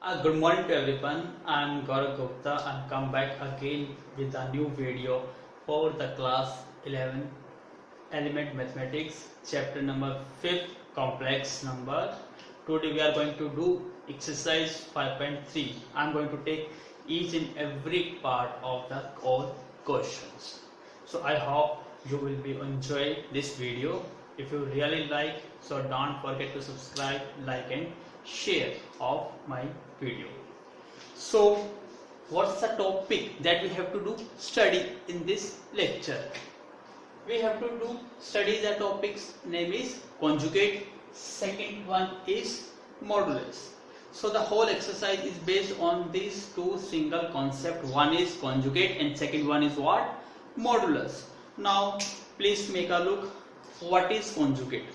Good morning to everyone. I'm Gaurav Gupta and come back again with a new video for the class 11 element mathematics chapter number 5 complex number. Today we are going to do exercise 5.3. I'm going to take each and every part of the all questions. So I hope you will be enjoy this video. If you really like, so don't forget to subscribe, like and share of my video. So what's the topic that we have to do study in this lecture? We have to do study the topics name is conjugate, second one is modulus. So the whole exercise is based on these two single concept. One is conjugate and second one is what? Modulus. Now please make a look. What is conjugate?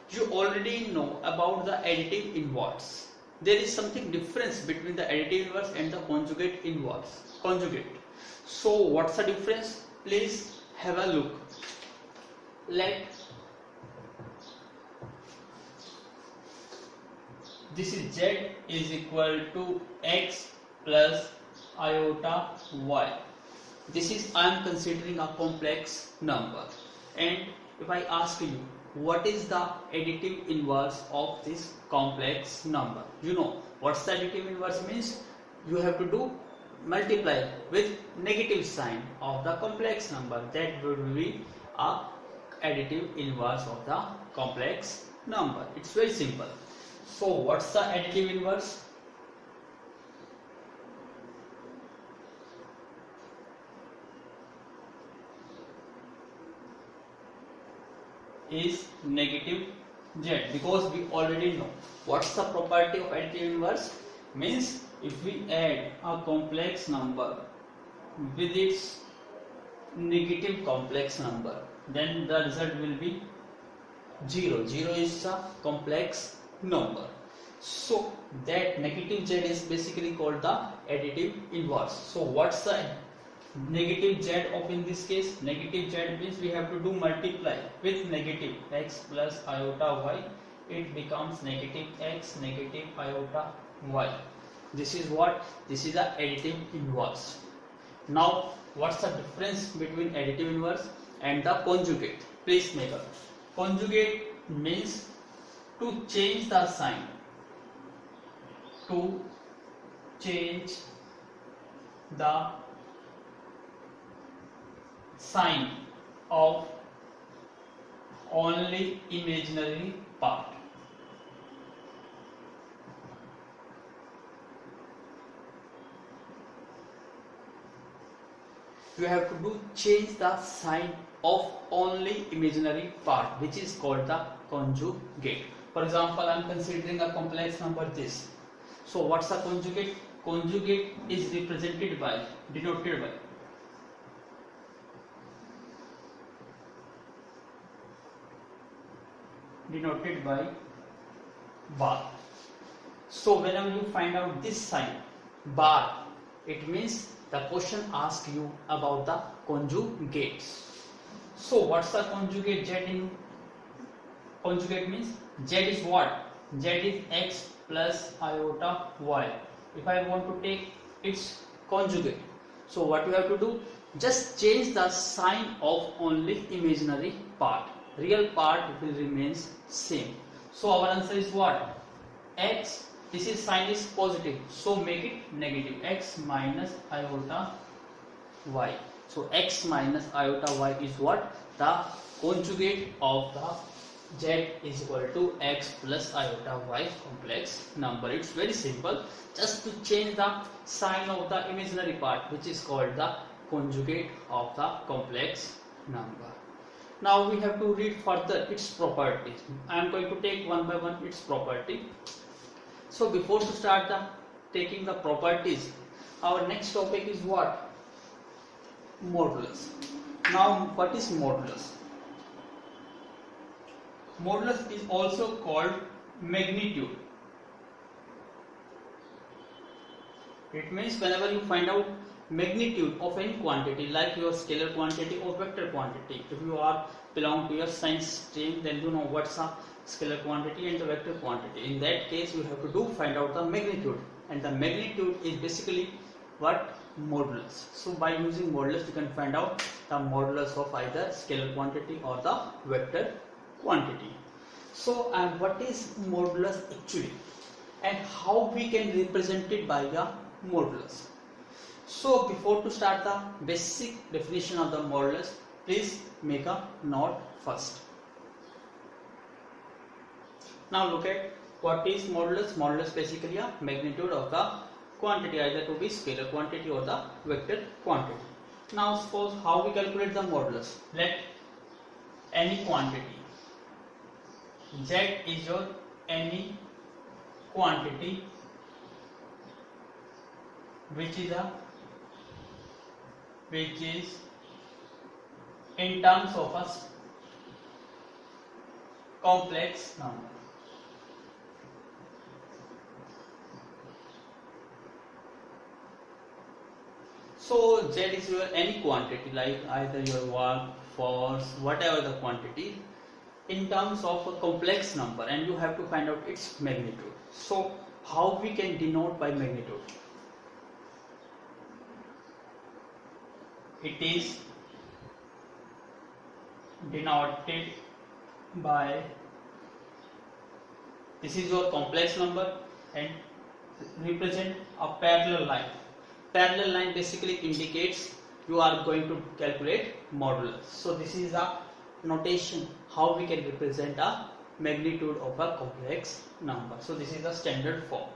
You already know about the additive inverse. There is something difference between the additive inverse and the conjugate inverse. So what's the difference? Please have a look. Let this is z is equal to x plus iota y. This is I am considering a complex number, and if I ask you what is the additive inverse of this complex number, you know what's the additive inverse means. You have to do multiply with negative sign of the complex number. That would be a additive inverse of the complex number. It's very simple. So what's the additive inverse? Is negative z, because we already know what's the property of additive inverse means. If we add a complex number with its negative complex number, then the result will be 0. 0 is a complex number, so that negative z is basically called the additive inverse. So what's the negative z of in this case? Negative z means we have to do multiply with negative x plus iota y. It becomes negative x negative iota y. This is what? This is the additive inverse. Now what's the difference between additive inverse and the conjugate? Please make up. Conjugate means to change the sign. To change the sign of only imaginary part. You have to do change the sign of only imaginary part, which is called the conjugate. For example, I am considering a complex number this. So what's the conjugate? Conjugate is represented by, denoted by bar. So whenever you find out this sign bar, it means the question asks you about the conjugates. So what's the conjugate z in conjugate means? Z is what? Z is x plus iota y. If I want to take its conjugate, so what you have to do? Just change the sign of only imaginary part. Real part will remain same. So our answer is what? X. This is sign is positive, so make it negative. X minus iota y. So x minus iota y is what? The conjugate of the z is equal to x plus iota y complex number. It's very simple. Just to change the sign of the imaginary part, which is called the conjugate of the complex number. Now we have to read further its properties. I am going to take one by one its property. So before to start the taking the properties, our next topic is what? Modulus. Now what is modulus? Modulus is also called magnitude. It means whenever you find out magnitude of any quantity, like your scalar quantity or vector quantity. If you are belong to your science stream, then you know what's a scalar quantity and the vector quantity. In that case, you have to find out the magnitude. and the magnitude is basically what? Modulus. So by using modulus you can find out the modulus of either scalar quantity or the vector quantity. So and what is modulus actually, and how we can represent it by a modulus? So before to start the basic definition of the modulus, please make a note first. Now look at what is modulus. Modulus basically a magnitude of the quantity, either to be scalar quantity or the vector quantity. Now suppose how we calculate the modulus. Let any quantity, Z is your any quantity which is in terms of a complex number. So Z is your any quantity, like either your work, force, whatever the quantity, in terms of a complex number, and you have to find out its magnitude. So how we can denote by magnitude? It is denoted by, this is your complex number and represent a parallel line. Parallel line basically indicates you are going to calculate modulus. So this is a notation how we can represent a magnitude of a complex number. So this is the standard form.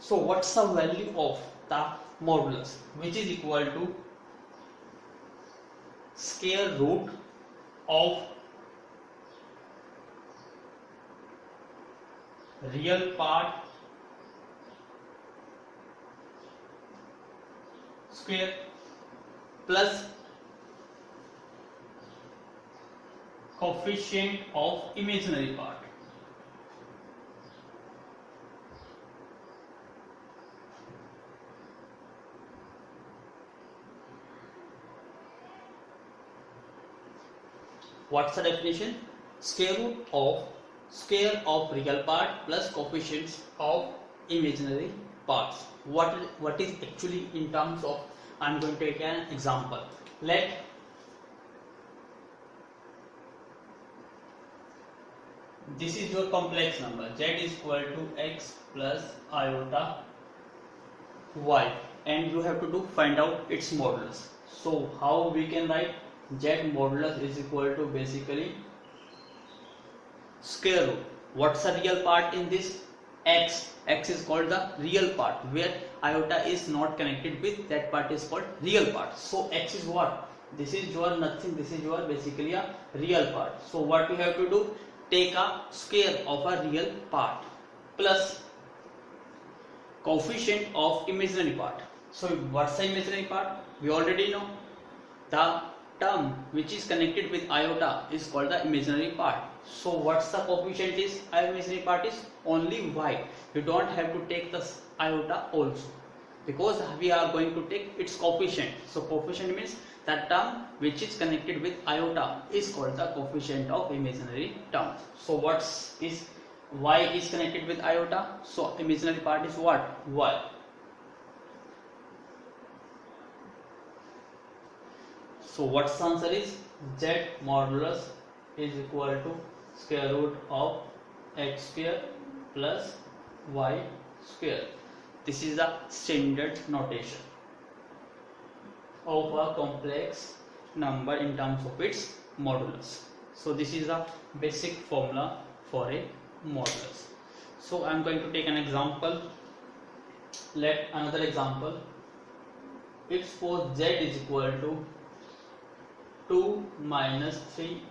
So what's the value of the modulus, which is equal to square root of real part square plus coefficient of imaginary part. What's the definition? Square of real part plus coefficients of imaginary parts. What is actually in terms of, I'm going to take an example. Let this is your complex number, Z is equal to x plus iota y, and you have to find out its modulus. So how we can write? Z modulus is equal to basically square root. What's the real part in this? X. X is called the real part, where iota is not connected with, that part is called real part. So X is what? This is your nothing, this is your basically a real part. So what we have to do? Take a square of a real part plus coefficient of imaginary part. So what's the imaginary part? We already know. The term which is connected with iota is called the imaginary part. So what's the coefficient is? Imaginary part is only y. You don't have to take the iota also, because we are going to take its coefficient. So coefficient means that term which is connected with iota is called the coefficient of imaginary term. So what is y is connected with iota? So imaginary part is what? Y. So what's the answer is? Z modulus is equal to square root of x square plus y square. This is the standard notation of a complex number in terms of its modulus. So this is the basic formula for a modulus. So I am going to take an example. Let another example. If suppose Z is equal to 2 minus 3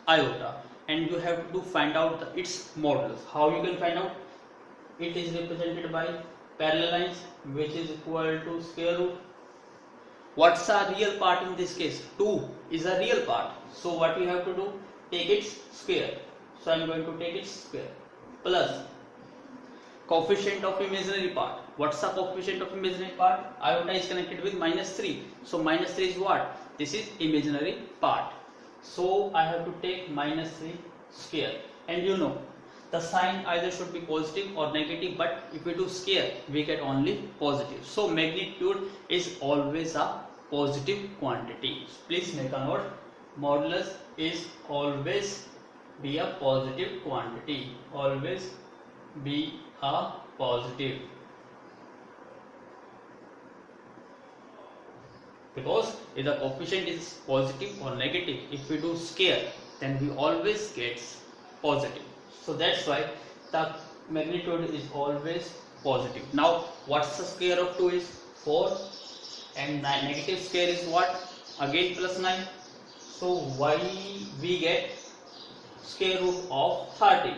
iota, and you have to find out its modulus. How you can find out? It is represented by parallel lines, which is equal to square root. What's a real part in this case? 2 is a real part. So what we have to do? Take its square. So I am going to take its square plus coefficient of imaginary part. What's the coefficient of imaginary part? Iota is connected with minus 3. So minus 3 is what? This is imaginary part. So I have to take minus 3 square. And you know the sign either should be positive or negative, but if we do square we get only positive. So magnitude is always a positive quantity. Please make a note, modulus is always be a positive quantity, always be a positive, because if the coefficient is positive or negative, if we do square then we always get positive. So that's why the magnitude is always positive. Now what's the square of 2 is 4, and negative square is what? Again plus 9. So why we get square root of 13?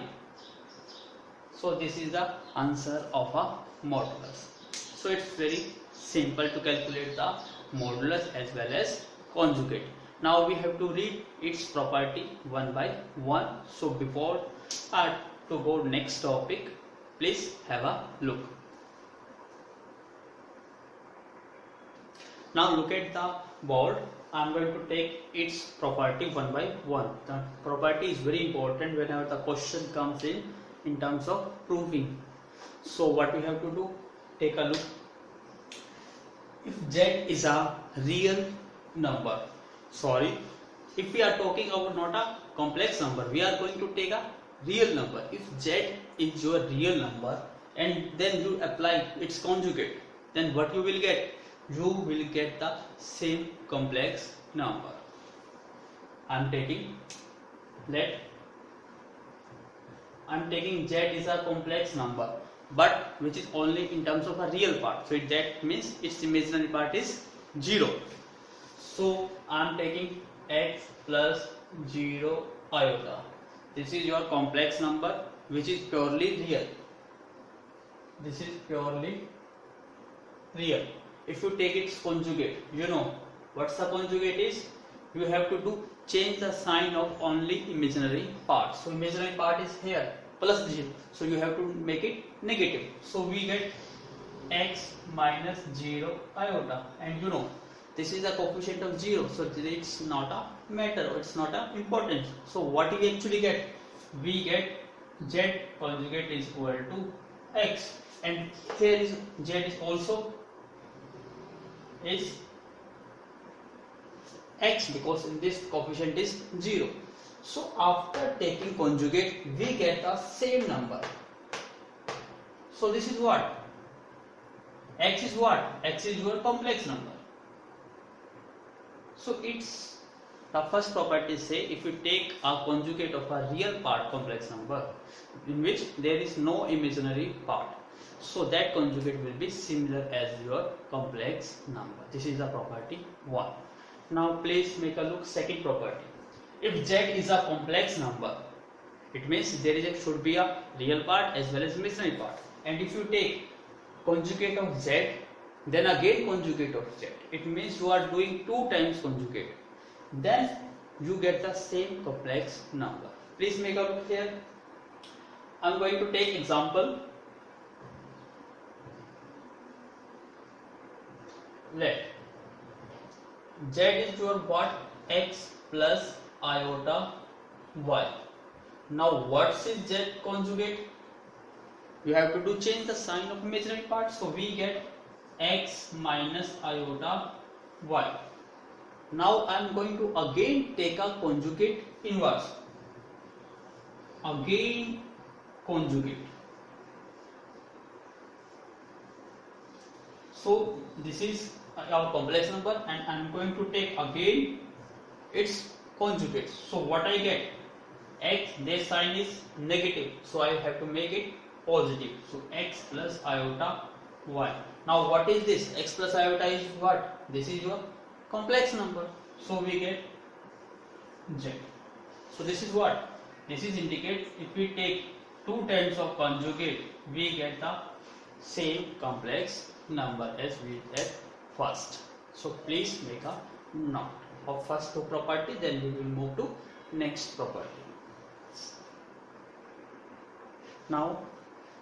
So this is the answer of a modulus. So it's very simple to calculate the modulus as well as conjugate. Now we have to read its property one by one. So before to go next topic, please have a look. Now look at the board. I am going to take its property one by one. The property is very important whenever the question comes in terms of proving. So what we have to do, take a look. If z is a real number, if we are talking about not a complex number, we are going to take a real number. If z is your real number and then you apply its conjugate, then what you will get? You will get the same complex number. I am taking z is a complex number, but which is only in terms of a real part. So that means its imaginary part is 0. So I am taking x plus 0 iota. This is your complex number which is purely real. This is purely real. If you take its conjugate, you know what's the conjugate is? You have to do change the sign of only imaginary part. So imaginary part is here plus 0. So you have to make it negative. So we get x minus 0 iota, and you know this is a coefficient of 0. So it's not a matter, it's not a importance. So what we actually get? We get z conjugate is equal to x, and here is z is also is x because in this coefficient is 0. So after taking conjugate we get the same number. So this is what? X is what? X is your complex number. So it's the first property say if you take a conjugate of a real part complex number in which there is no imaginary part, so that conjugate will be similar as your complex number. This is the property 1. Now please make a look second property. If z is a complex number, it means there should be a real part as well as imaginary part. And if you take conjugate of z, then again conjugate of z, it means you are doing 2 times conjugate. Then you get the same complex number. Please make a look here. I am going to take example. Let z is your what? X plus iota y. Now what is z conjugate? You have to do change the sign of imaginary part. So we get x minus iota y. Now I am going to again take a conjugate inverse. Again conjugate. So this is our complex number and I am going to take again its conjugate. So what I get? X, their sign is negative, so I have to make it positive. So x plus iota y. Now what is this? X plus iota is what? This is your complex number. So we get z. So this is what? This is indicate if we take 2 times of conjugate, we get the same complex number as we did first. So please make a note of first 2 property, then we will move to next property. Now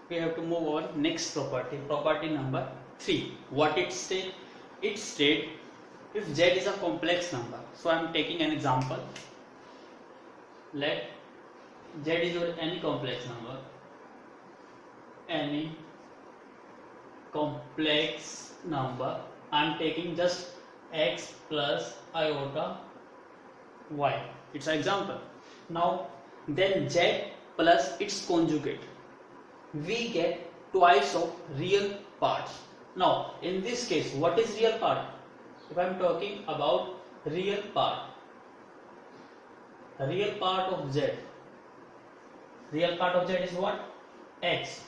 we have to move on next property, property number 3. What it state? It state if z is a complex number. So I am taking an example. Let Z is your any complex number, any complex number. I'm taking just x plus iota y. It's an example. Now then z plus its conjugate, we get twice of real parts. Now in this case, what is real part? If I'm talking about real part of z, real part of z is what? X.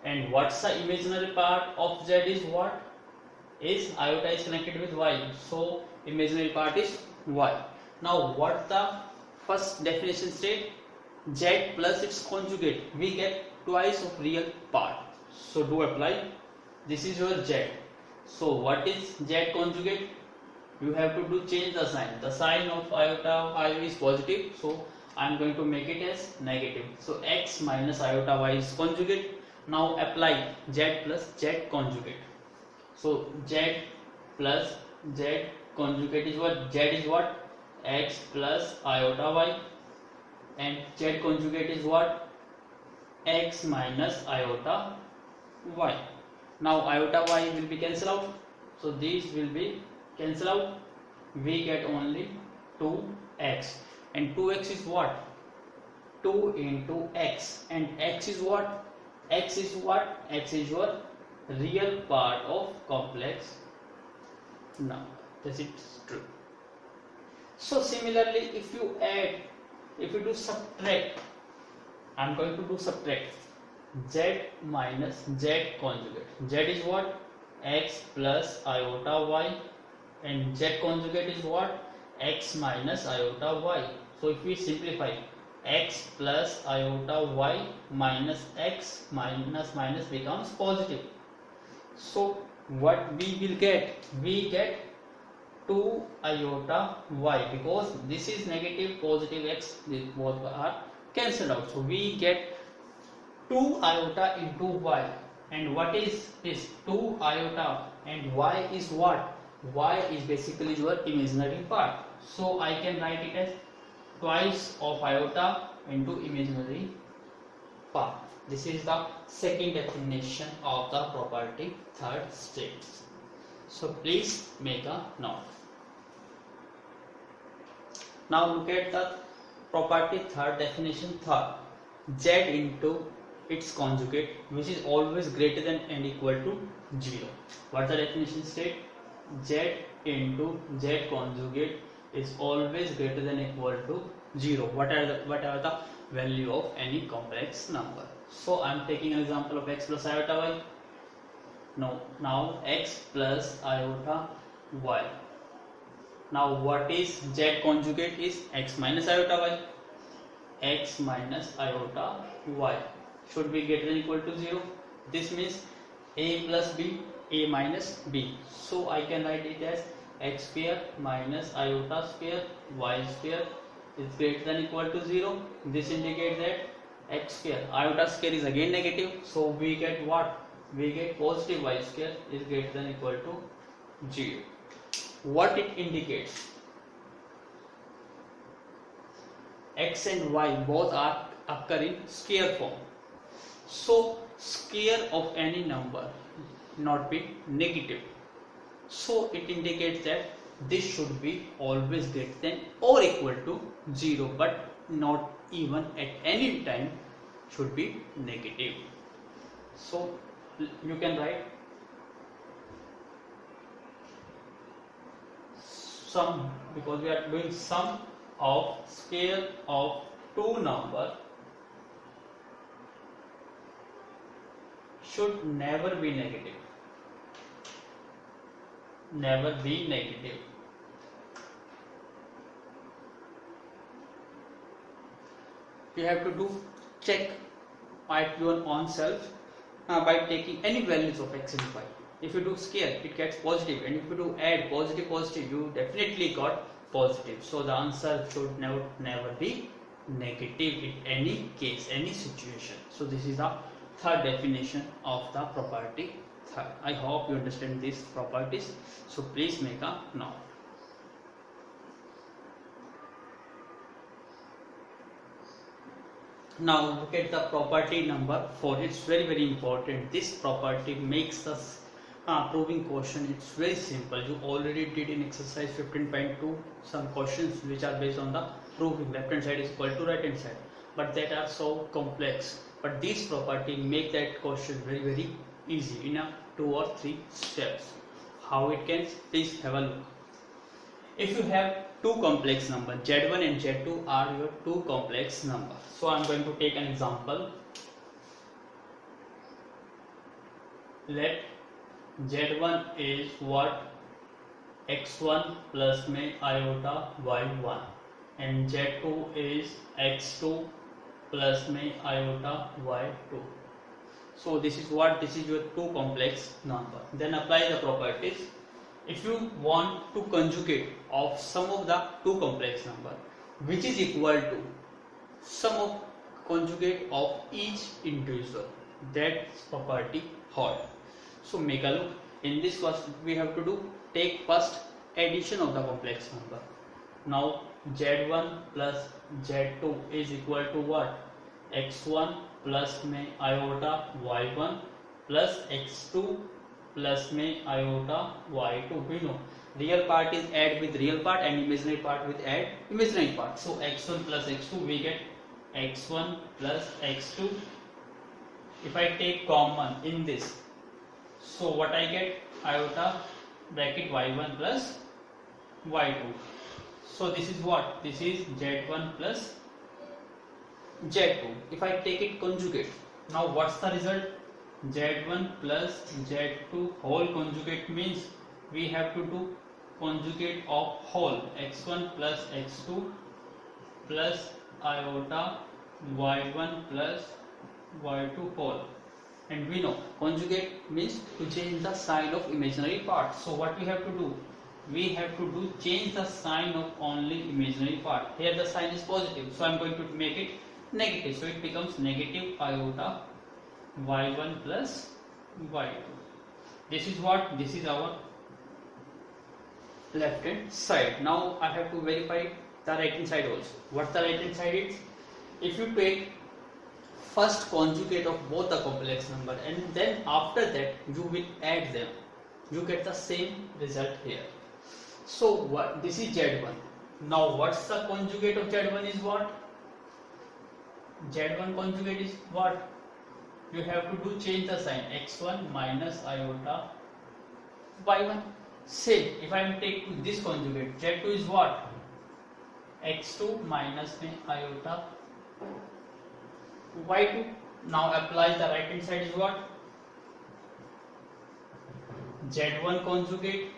And what's the imaginary part of z is what? Is iota is connected with y, so imaginary part is y. Now what the first definition state? Z plus its conjugate, we get twice of real part. So do apply. This is your z. So what is z conjugate? You have to do change the sign. The sign of iota y is positive, so I am going to make it as negative. So x minus iota y is conjugate. Now apply z plus z conjugate. So z plus z conjugate is what? Z is what? X plus iota y, and z conjugate is what? X minus iota y. Now iota y will be cancelled out, so these will be cancel out. We get only 2x, and 2x is what? 2 into x, and x is what? X is what? X is your real part of complex number. This is true. So similarly, if you add, if you do subtract, I am going to do subtract z minus z conjugate. Z is what? X plus iota y, and z conjugate is what? X minus iota y. So if we simplify, x plus iota y minus x minus minus becomes positive. So what we will get? We get 2 iota y, because this is negative, positive x, these both are cancelled out. So we get 2 iota into y. And what is this? 2 iota, and y is what? Y is basically your imaginary part. So I can write it as twice of iota into imaginary part. This is the second definition of the property third state. So please make a note. Now look at the property third definition third. Z into its conjugate, which is always greater than and equal to 0. What the definition state? Z into Z conjugate is always greater than equal to 0. Whatever the value of any complex number. So I am taking an example of x plus iota y. Now x plus iota y. Now what is Z conjugate? Is x minus iota y. X minus iota y should be greater than equal to 0. This means a plus b, a minus b. So I can write it as x square minus iota square y square is greater than equal to 0. This indicates that x square, iota square is again negative. So we get what? We get positive y square is greater than equal to 0. What it indicates? X and y both are occur in square form. So square of any number not be negative. So it indicates that this should be always greater than or equal to 0, but not even at any time should be negative. So you can write sum, because we are doing sum of square of two number should never be negative. Never be negative. You have to do check at your own self by taking any values of x and y. If you do square, it gets positive, and if you do add positive positive, you definitely got positive. So the answer should never be negative in any case, any situation. So this is the third definition of the property third. I hope you understand these properties. So please make a note. Now look at the property number 4. It's very important. This property makes us proving question. It's very simple. You already did in exercise 15.2 some questions which are based on the proving left hand side is equal to right hand side, but that are so complex. But this property make that question very easy in a 2 or 3 steps. How it can? Please have a look. If you have two complex numbers, Z1 and Z2 are your two complex numbers. So I am going to take an example. Let Z1 is what? X1 plus में iota Y1 and Z2 is X2 plus में iota Y2. So this is what? This is your two complex number. Then apply the properties. If you want to conjugate of sum of the two complex number which is equal to sum of conjugate of each individual, that property hold. So make a look. In this first we have to do take first addition of the complex number. Now Z1 plus Z2 is equal to what? X1 plus में iota Y1 plus X2 plus में iota Y2. We know real part is add with real part and imaginary part with add imaginary part. So X1 plus X2 we get X1 plus X2. If I take common in this, so what I get? Iota bracket Y1 plus Y2. So this is what? This is Z1 plus Z2. If I take it conjugate, now what's the result? Z1 plus Z2 whole conjugate means we have to do conjugate of whole X1 plus X2 plus iota Y1 plus Y2 whole. And we know conjugate means to change the sign of imaginary part. So what we have to do? We have to do change the sign of only imaginary part. Here the sign is positive, so I am going to make it negative. So it becomes negative iota Y1 plus Y2. This is what? This is our left hand side. Now I have to verify the right hand side also. What the right hand side is? If you take first conjugate of both the complex number and then after that you will add them, you get the same result here. So what? This is Z1. Now what's the conjugate of Z1 is what? Z1 conjugate is what? You have to do change the sign X1 minus iota Y1. Same, if I take this conjugate, Z2 is what? X2 minus iota Y2. Now apply the right hand side is what? Z1 conjugate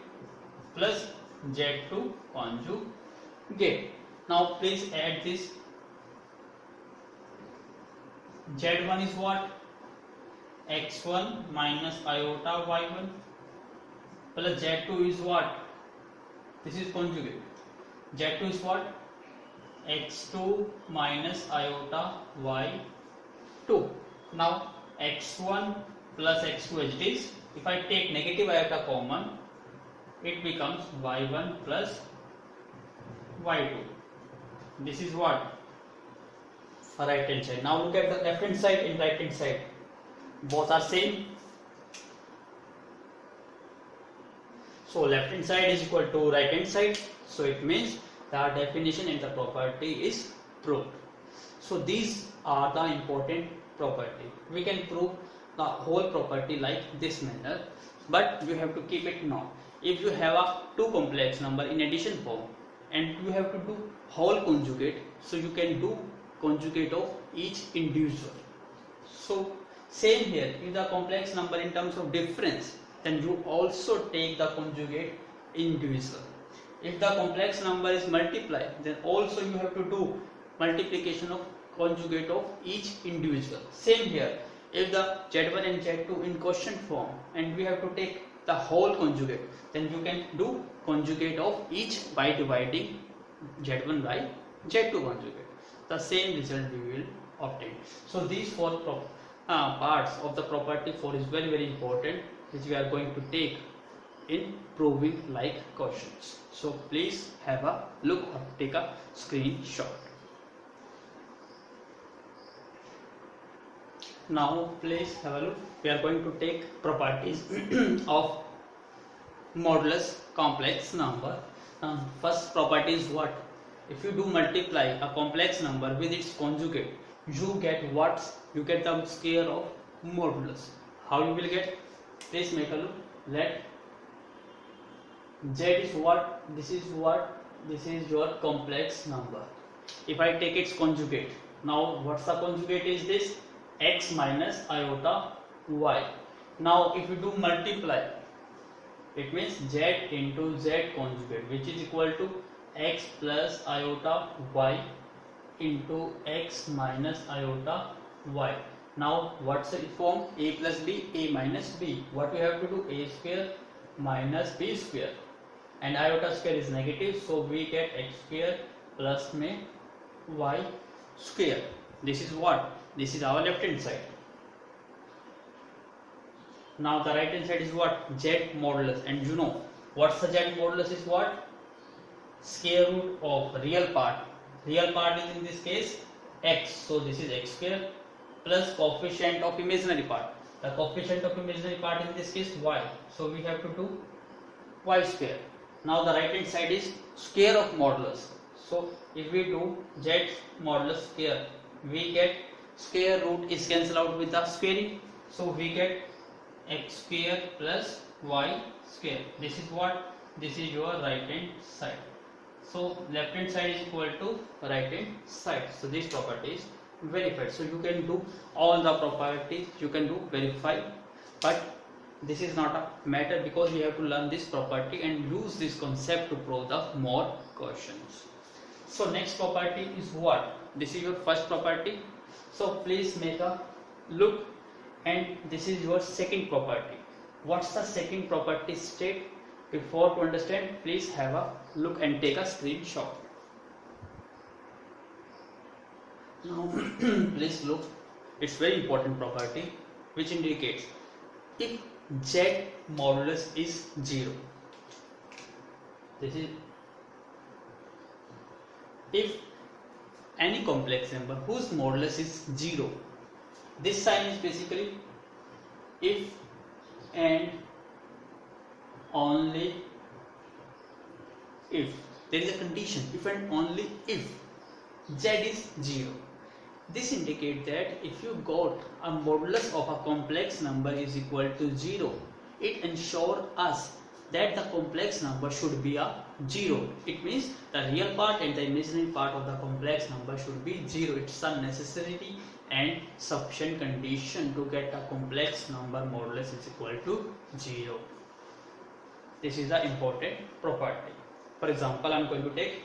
plus Z2 conjugate. Now please add this. Z1 is what? X1 minus iota Y1 plus Z2 is what? This is conjugate. Z2 is what? X2 minus iota Y2. Now X1 plus X2 as it is. If I take negative iota common, it becomes Y1 plus Y2. This is what? For right hand side. Now look at the left hand side and right hand side. Both are same. So left hand side is equal to right hand side. So it means the definition and the property is proved. So these are the important property. We can prove the whole property like this manner, but you have to keep it now. If you have a two complex number in addition form and you have to do whole conjugate, so you can do conjugate of each individual. So same here, if the complex number in terms of difference, then you also take the conjugate individual. If the complex number is multiply, then also you have to do multiplication of conjugate of each individual. Same here, if the Z1 and Z2 in quotient form and we have to take the whole conjugate, then you can do conjugate of each by dividing Z1 by Z2 conjugate. The same result we will obtain. So these four parts of the property 4 is very important, which we are going to take in proving like questions. So please have a look or take a screenshot. Now please have a look. We are going to take properties of modulus complex number. First property is what? If you do multiply a complex number with its conjugate, you get what? You get the square of modulus. How you will get? Please make a look. Let z is what? This is what? This is your complex number. If I take its conjugate, now what's the conjugate is this? X minus iota y. Now if you do multiply, it means z into z conjugate, which is equal to x plus iota y into x minus iota y. Now what's the form? A plus b, a minus b. What we have to do? A square minus b square, and iota square is negative, so we get x square plus में y square. This is what? This is our left hand side. Now the right hand side is what? Z modulus, and you know what's the Z modulus is what? Square root of real part. Real part is in this case x, so this is x square plus coefficient of imaginary part. The coefficient of imaginary part in this case y, so we have to do y square. Now the right hand side is square of modulus. So if we do z modulus square, we get square root is cancelled out with the squaring, so we get x square plus y square. This is what? This is your right hand side. So left hand side is equal to right hand side. So this property is verified. So you can do all the properties, you can do verify, but this is not a matter because we have to learn this property and use this concept to prove the more questions. So next property is what? This is your first property. So please make a look, and this is your second property. What's the second property state? Before to understand, please have a look and take a screenshot. Now please look, it's very important property which indicates if z modulus is 0. This is if any complex number whose modulus is 0. This sign is basically if and only if. There is a condition, if and only if z is 0. This indicates that if you got a modulus of a complex number is equal to 0, it ensures us that the complex number should be a 0. It means the real part and the imaginary part of the complex number should be 0. It's a necessity and sufficient condition to get a complex number modulus is equal to 0. This is the important property. For example, I am going to take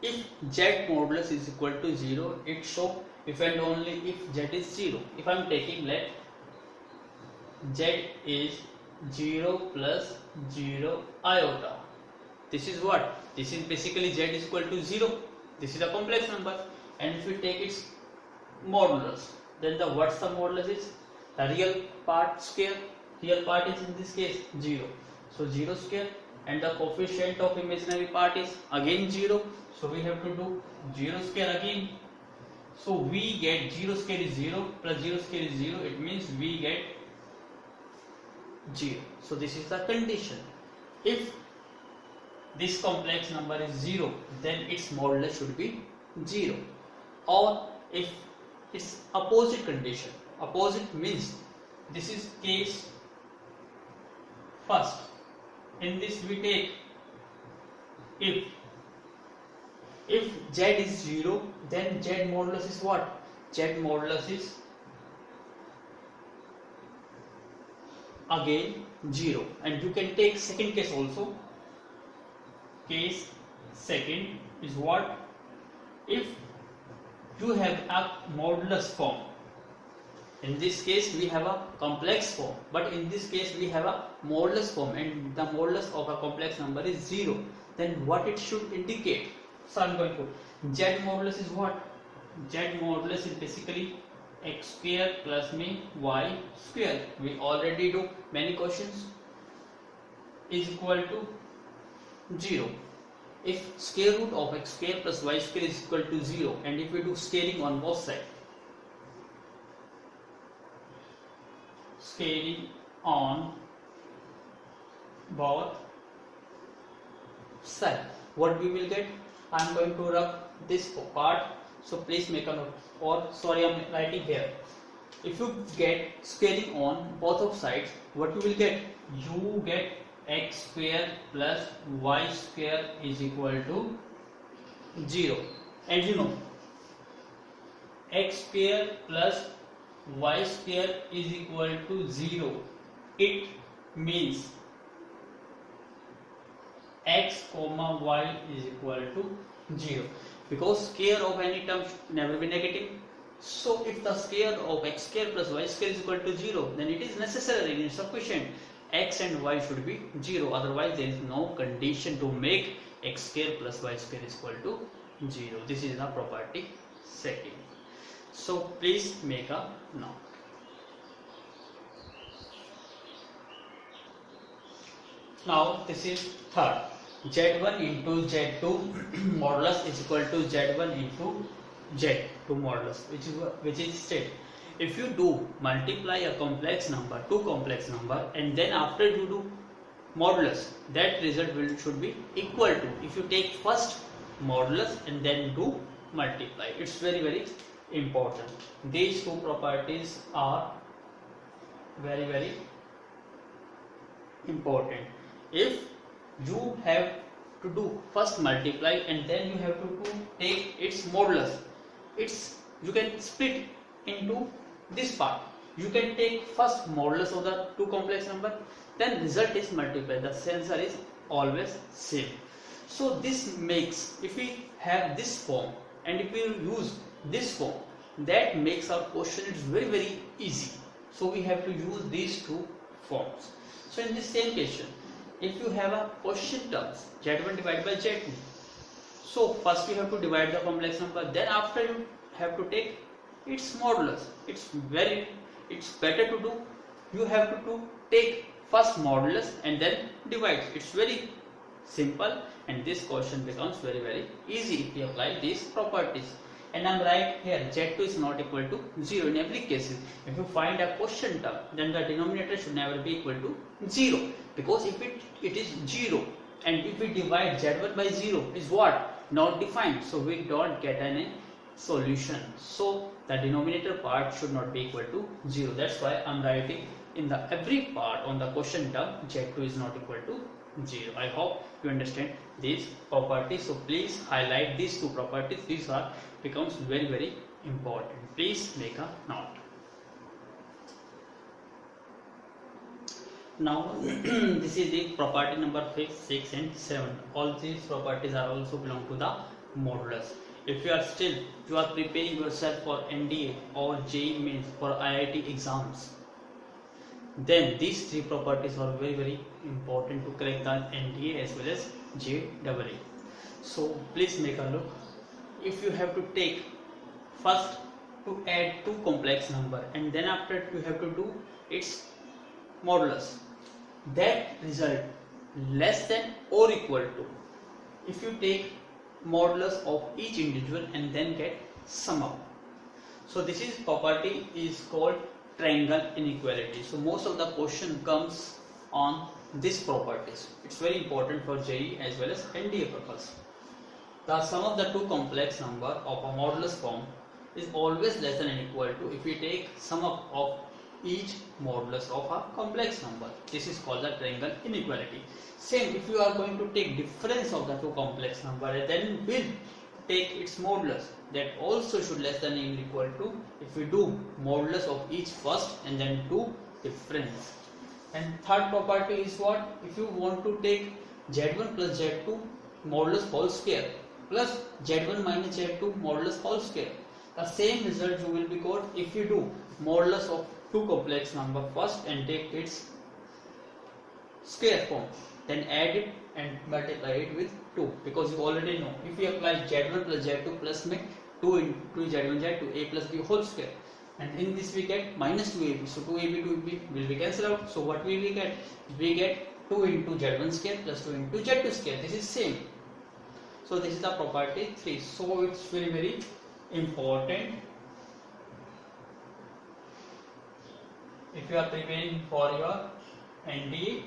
if z modulus is equal to 0, it shows if and only if z is 0. If I am taking, let z is 0 plus 0 iota. This is what? This is basically z is equal to 0. This is a complex number, and if we take its modulus, then the what's the modulus is? The real part square. Real part is in this case 0. So 0 square, and the coefficient of imaginary part is again 0. So we have to do 0 square again. So we get 0 square is 0 plus 0 square is 0. It means we get 0. So this is the condition. If this complex number is 0, then its modulus should be 0. Or if it's opposite condition, opposite means this is case first. In this we take if z is 0, then z modulus is what? Z modulus is again 0, and you can take second case also. Case second is what? If you have a modulus form. In this case we have a complex form, but in this case we have a modulus form, and the modulus of a complex number is 0. Then what it should indicate? So I am going to z modulus is what? Z modulus is basically x square plus y square. We already do many questions. Is equal to 0. If square root of x square plus y square is equal to 0, and if we do scaling on both sides, scaling on both sides. What we will get? I am going to rub this part, so please make a note. Or sorry, I am writing here. If you get scaling on both of sides, what you will get? You get x square plus y square is equal to 0. And you know, x square plus y square is equal to 0. It means x comma y is equal to 0, because square of any term should never be negative. So if the square of x square plus y square is equal to 0, then it is necessary and sufficient x and y should be 0. Otherwise there is no condition to make x square plus y square is equal to 0. This is the property second. So please make a note. Now this is third. Z1 into Z2 modulus is equal to Z1 into Z2 modulus, which is state. If you do multiply a complex number, two complex number, and then after you do modulus, that result should be equal to. If you take first modulus and then do multiply, it's very important. These two properties are very important. If you have to do first multiply and then you have to take its modulus, you can split into this part. You can take first modulus of the two complex number, then result is multiplied. The answer is always same. So this makes, if we have this form and if we use this form, that makes our question is very easy. So we have to use these two forms. So in this same question, if you have a question terms Z1 divided by Z2, so first you have to divide the complex number, then after you have to take its modulus. It's better to do, you have to take first modulus and then divide. It's very simple and this question becomes very easy if you apply these properties. And I'm right here, Z2 is not equal to 0 in every case. If you find a question term, then the denominator should never be equal to 0, because if it is 0 and if we divide Z1 by 0 is what? Not defined, so we don't get any solution. So the denominator part should not be equal to 0. That's why I'm writing in the every part on the question term Z2 is not equal to 0. I hope you understand these properties. So please highlight these two properties. These are becomes very important. Please make a note. Now this is the property number 5, 6 and 7. All these properties are also belong to the modulus. If you are preparing yourself for NDA or JEE Mains for IIT exams, then these three properties are very important to crack the NDA as well as JEE. So please make a look. If you have to take first to add two complex number and then after you have to do its modulus, that result less than or equal to, if you take modulus of each individual and then get sum up. So this is property is called triangle inequality. So most of the question comes on this properties. It's very important for JEE as well as NDA purpose. The sum of the two complex number of a modulus form is always less than or equal to if we take sum up of each modulus of a complex number. This is called the triangle inequality. Same, if you are going to take difference of the two complex number, then we'll take its modulus. That also should less than or equal to if we do modulus of each first and then do difference. And third property is what? If you want to take Z1 plus Z2 modulus whole square plus Z1 minus Z2 modulus whole square, the same result you will be got if you do modulus of two complex number first and take its square form, then add it and multiply it with 2, because you already know if we apply Z1 plus Z2 plus make 2 into Z1 Z2 a plus b whole square, and in this we get minus 2ab, so 2ab 2ab will be cancelled out. So what will we get? We get 2 into Z1 square plus 2 into Z2 square. This is same. So this is the property 3. So it's very important. if you are preparing for your NDA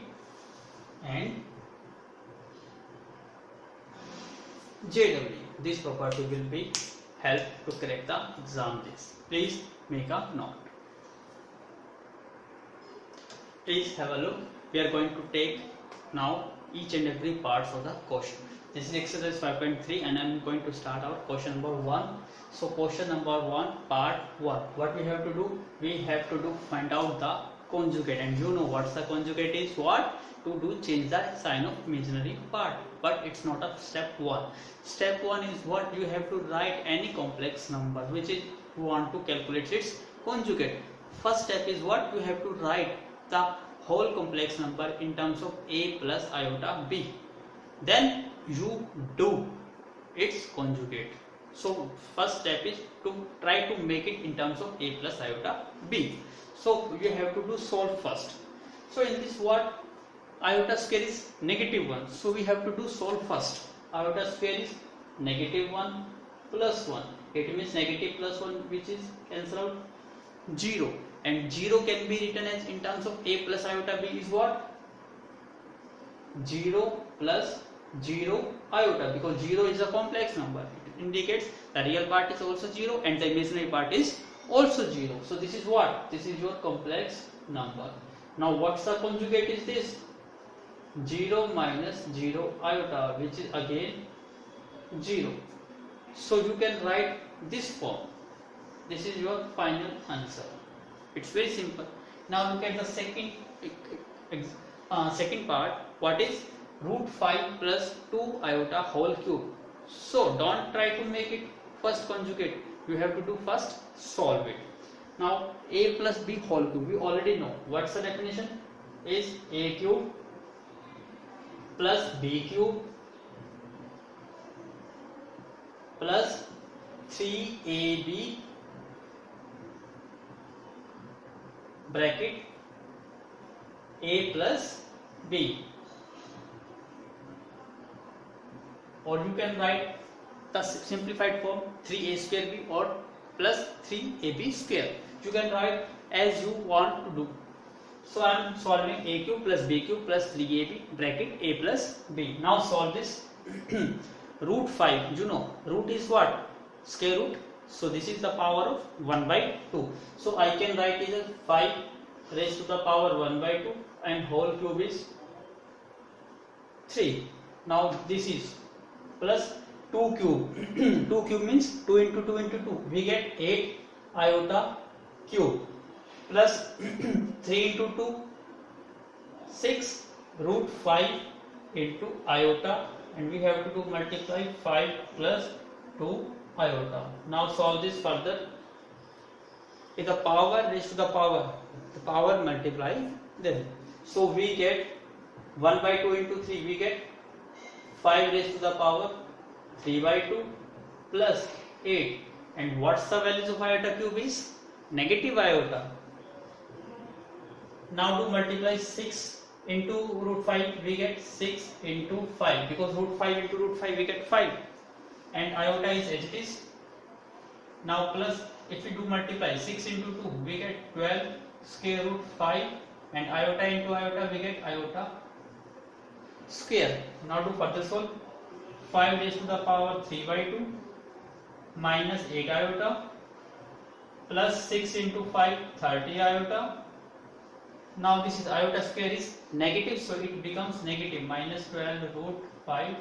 and JEE, this property will be help to crack the exam days. Please make a note. Please have a look. We are going to take now each and every parts of the question. This is exercise 5.3 and I am going to start our question number 1. So question number 1, part 1. What we have to do? We have to find out the conjugate, and you know what's the conjugate is what? To do change the sign of imaginary part, but it's not a step 1. Step 1 is what? You have to write any complex number which is you want to calculate its conjugate. First step is what? You have to write the whole complex number in terms of a plus iota b. Then you do its conjugate. So first step is to try to make it in terms of a plus iota b. So you have to do solve first. So in this what? Iota square is -1. So we have to do solve first. Iota square is -1 plus 1. It means negative plus 1, which is cancel out 0. And 0 can be written as in terms of a plus iota b is what? 0 plus 0 iota, because 0 is a complex number. It indicates the real part is also 0 and the imaginary part is also 0. So this is what? This is your complex number. Now what's the conjugate is this? 0 minus 0 iota, which is again 0. So you can write this form. This is your final answer. It's very simple. Now look at the second part. What is root 5 plus 2 iota whole cube? So don't try to make it first conjugate. You have to do first solve it. Now a plus b whole cube, we already know. What's the definition? Is a cube plus b cube plus 3ab bracket a plus b, or you can write the simplified form 3a square b or plus 3ab square. You can write as you want to do. So I am solving a cube plus b cube plus 3ab bracket a plus b. Now solve this. Root 5, you know root is what? Square root. So this is the power of 1 by 2. So I can write it as 5 raised to the power 1 by 2 and whole cube is 3. Now this is plus 2 cube. 2 cube means 2 into 2 into 2. We get 8 iota cube plus 3 into 2 6 root 5 into iota, and we have to do multiply 5 plus 2 iota. Now solve this further. With the power raised to the power multiply them. So we get 1 by 2 into 3, we get 5 raised to the power 3 by 2 plus 8. And what's the values of iota cube is? Negative iota. Now to multiply 6 into root 5, we get 6 into 5, because root 5 into root 5 we get 5, and iota is as it is. Now plus, if we do multiply 6 into 2, we get 12 square root 5, and iota into iota we get iota square. Now to further solve, 5 raised to the power 3 by 2 minus 8 iota plus 6 into 5 30 iota. Now this is iota square is negative, so it becomes negative minus 12 root 5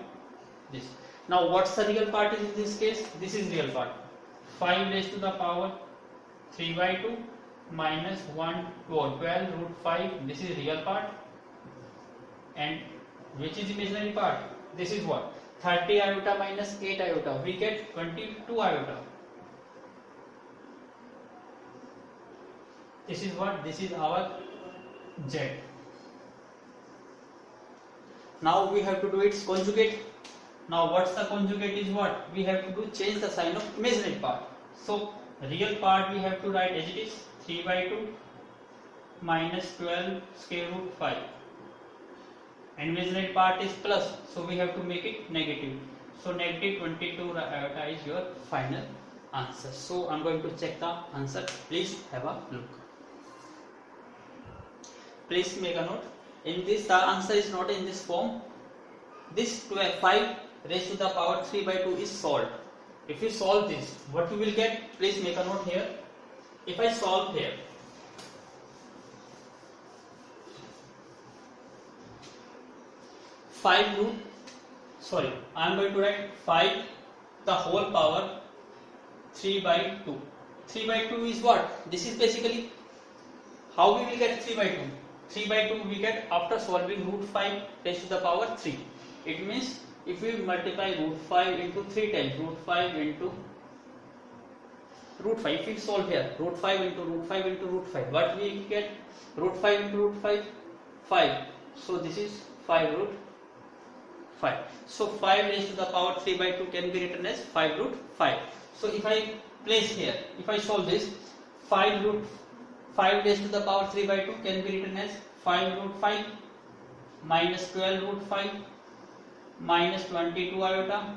this. Now what's the real part in this case? This is real part. 5 raised to the power 3 by 2 minus 1 12 root 5, this is real part, and which is imaginary part? This is what? 30 iota minus 8 iota, we get 22 iota. This is what? This is our Z. Now we have to do its conjugate. Now what's the conjugate is what? We have to do change the sign of imaginary part. So real part we have to write as it is 3 by 2 minus 12 square root 5, and imaginary part is plus, so we have to make it negative. So negative 22 iota is your final answer. So I'm going to check the answer. Please have a look. please make a note. In this, the answer is not in this form. This 5 raised to the power 3 by 2 is solved. If you solve this, what you will get? Please make a note here. If I solve here, 5 root, sorry, I am going to write 5 the whole power 3 by 2. 3 by 2 is what? This is basically how we will get 3 by 2. 3 by 2 we get after solving root 5 raised to the power 3. It means if we multiply root 5 into 3 times, root 5 into root 5, if we solve here, root 5 into root 5 into root 5, what we get? Root 5 into root 5, 5. So this is 5 root 5. So 5 raised to the power 3 by 2 can be written as 5 root 5. So if I place here, if I solve this, 5 root 5 raised to the power 3 by 2 can be written as 5 root 5 minus 12 root 5 minus 22 iota.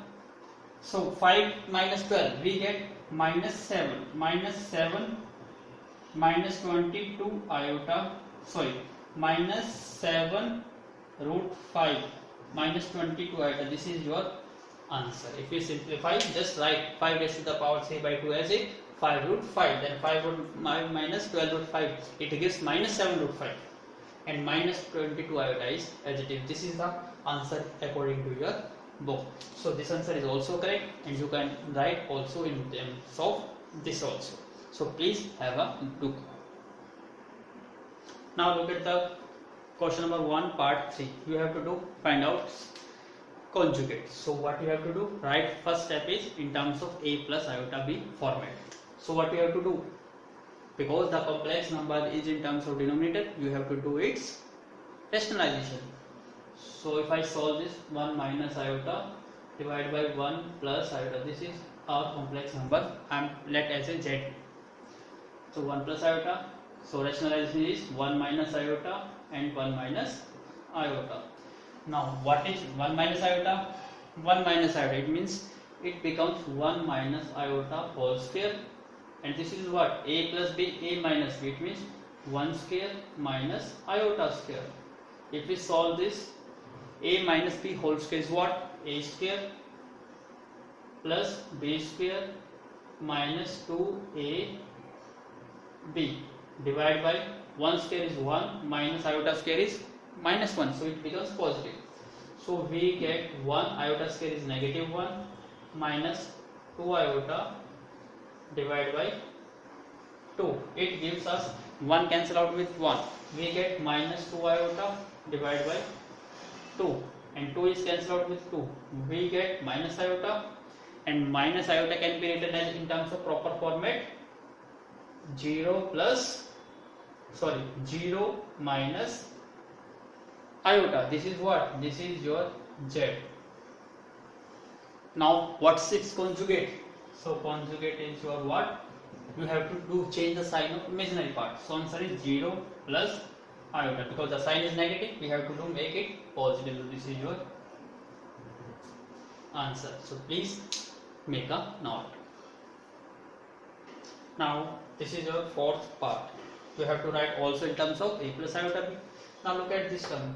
So 5 minus 12 we get minus 7 minus 22 iota, sorry, minus 7 root 5 minus 22 iota. This is your answer. If you simplify, just write 5 raised to the power 3 by 2 as a 5 root 5, then 5 root 5 minus 12 root 5, it gives minus 7 root 5, and minus 22 iota is adjective. This is the answer according to your book. So this answer is also correct, and you can write also in terms of this also. So please have a look. Now look at the question number 1 part 3. You have to find out conjugate. So what you have to do, right, first step is in terms of a plus iota b format. So what you have to do, because the complex number is in terms of denominator, you have to do its rationalization. So if I solve this, 1 minus iota divided by 1 plus iota, this is our complex number, I am let as a z. So 1 plus iota, so rationalization is 1 minus iota and 1 minus iota. Now what is 1 minus iota? 1 minus iota, it means it becomes 1 minus iota whole square, and this is what? A plus b, a minus b, it means 1 square minus iota square. If we solve this, a minus b whole square is what? A square plus b square minus 2ab divided by 1 square is 1 minus iota square is minus 1, so it becomes positive. So we get 1 iota square is negative 1 minus 2 iota divided by 2. It gives us 1 cancel out with 1. We get minus 2 iota divided by 2, and 2 is cancelled out with 2. We get minus iota, and minus iota can be written as in terms of proper format 0 minus iota. This is what? This is your z. Now what's its conjugate? So conjugate is your what? You have to change the sign of imaginary part. So answer is 0 plus iota, because the sign is negative, we have to make it positive. So this is your answer. So please make a note. Now this is your fourth part. You have to write also in terms of a plus iota b. Now look at this term.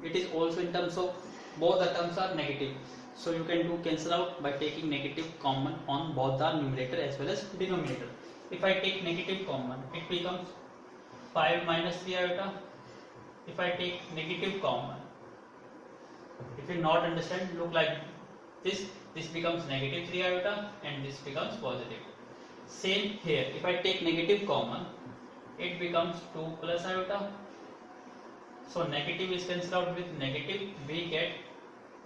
It is also in terms of both the terms are negative. So you can do cancel out by taking negative common on both the numerator as well as denominator. If I take negative common, it becomes 5 minus 3 iota. If I take negative common, if you not understand, look like this becomes negative 3 iota and this becomes positive. Same here, if I take negative common, it becomes 2 plus iota. So negative is cancelled out with negative, we get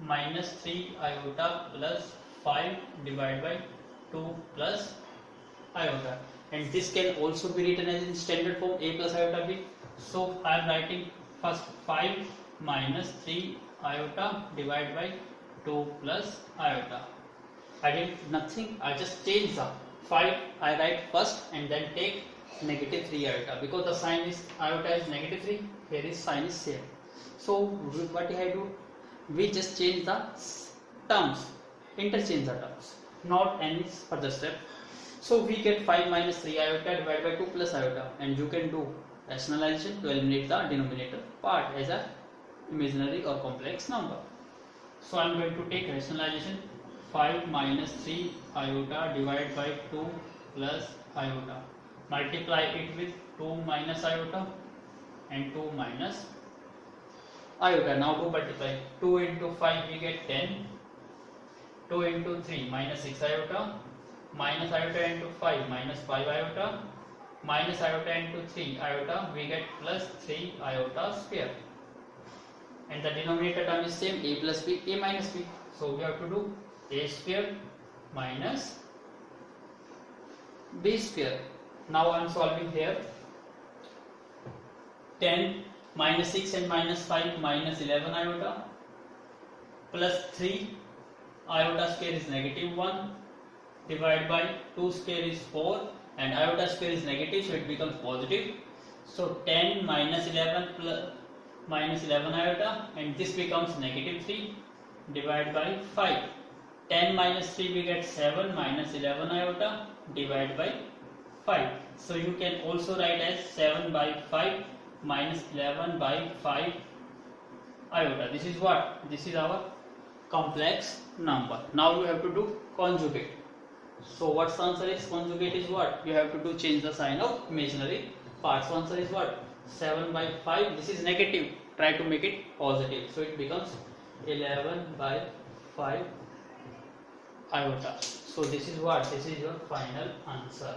minus 3 iota plus 5 divided by 2 plus iota, and this can also be written as in standard form a plus iota b. So I am writing first 5 minus 3 iota divided by 2 plus iota. I did nothing, I just changed the 5, I write first and then take negative 3 iota, because the sign is iota is negative 3, here is sign is same. So what I do, we just change the terms, interchange the terms, not any further step. So we get 5 minus 3 iota divided by 2 plus iota, and you can do rationalization to eliminate the denominator part as a imaginary or complex number. So I am going to take rationalization. 5 minus 3 iota divided by 2 plus iota. Multiply it with 2 minus iota and 2 minus iota. Now do multiply. 2 into 5 we get 10. 2 into 3 minus 6 iota. Minus iota into 5 minus 5 iota. Minus iota into 3 iota we get plus 3 iota square. And the denominator term is same, a plus b, a minus b. So we have to do a square minus b square. Now I am solving here. 10 minus 6 and minus 5 minus 11 iota plus 3 iota square is negative 1 divided by 2 square is 4 and iota square is negative, so it becomes positive. So 10 minus 11 plus minus 11 iota and this becomes negative 3 divided by 5. 10 minus 3 we get 7 minus 11 iota divided by 5. So you can also write as 7 by 5 minus 11 by 5 iota. This is what? This is our complex number. Now you have to do conjugate. So what's the answer is? Conjugate is what? You have to do change the sign of imaginary parts. So answer is what? 7 by 5. This is negative. Try to make it positive. So it becomes 11 by 5 iota. So this is what? This is your final answer.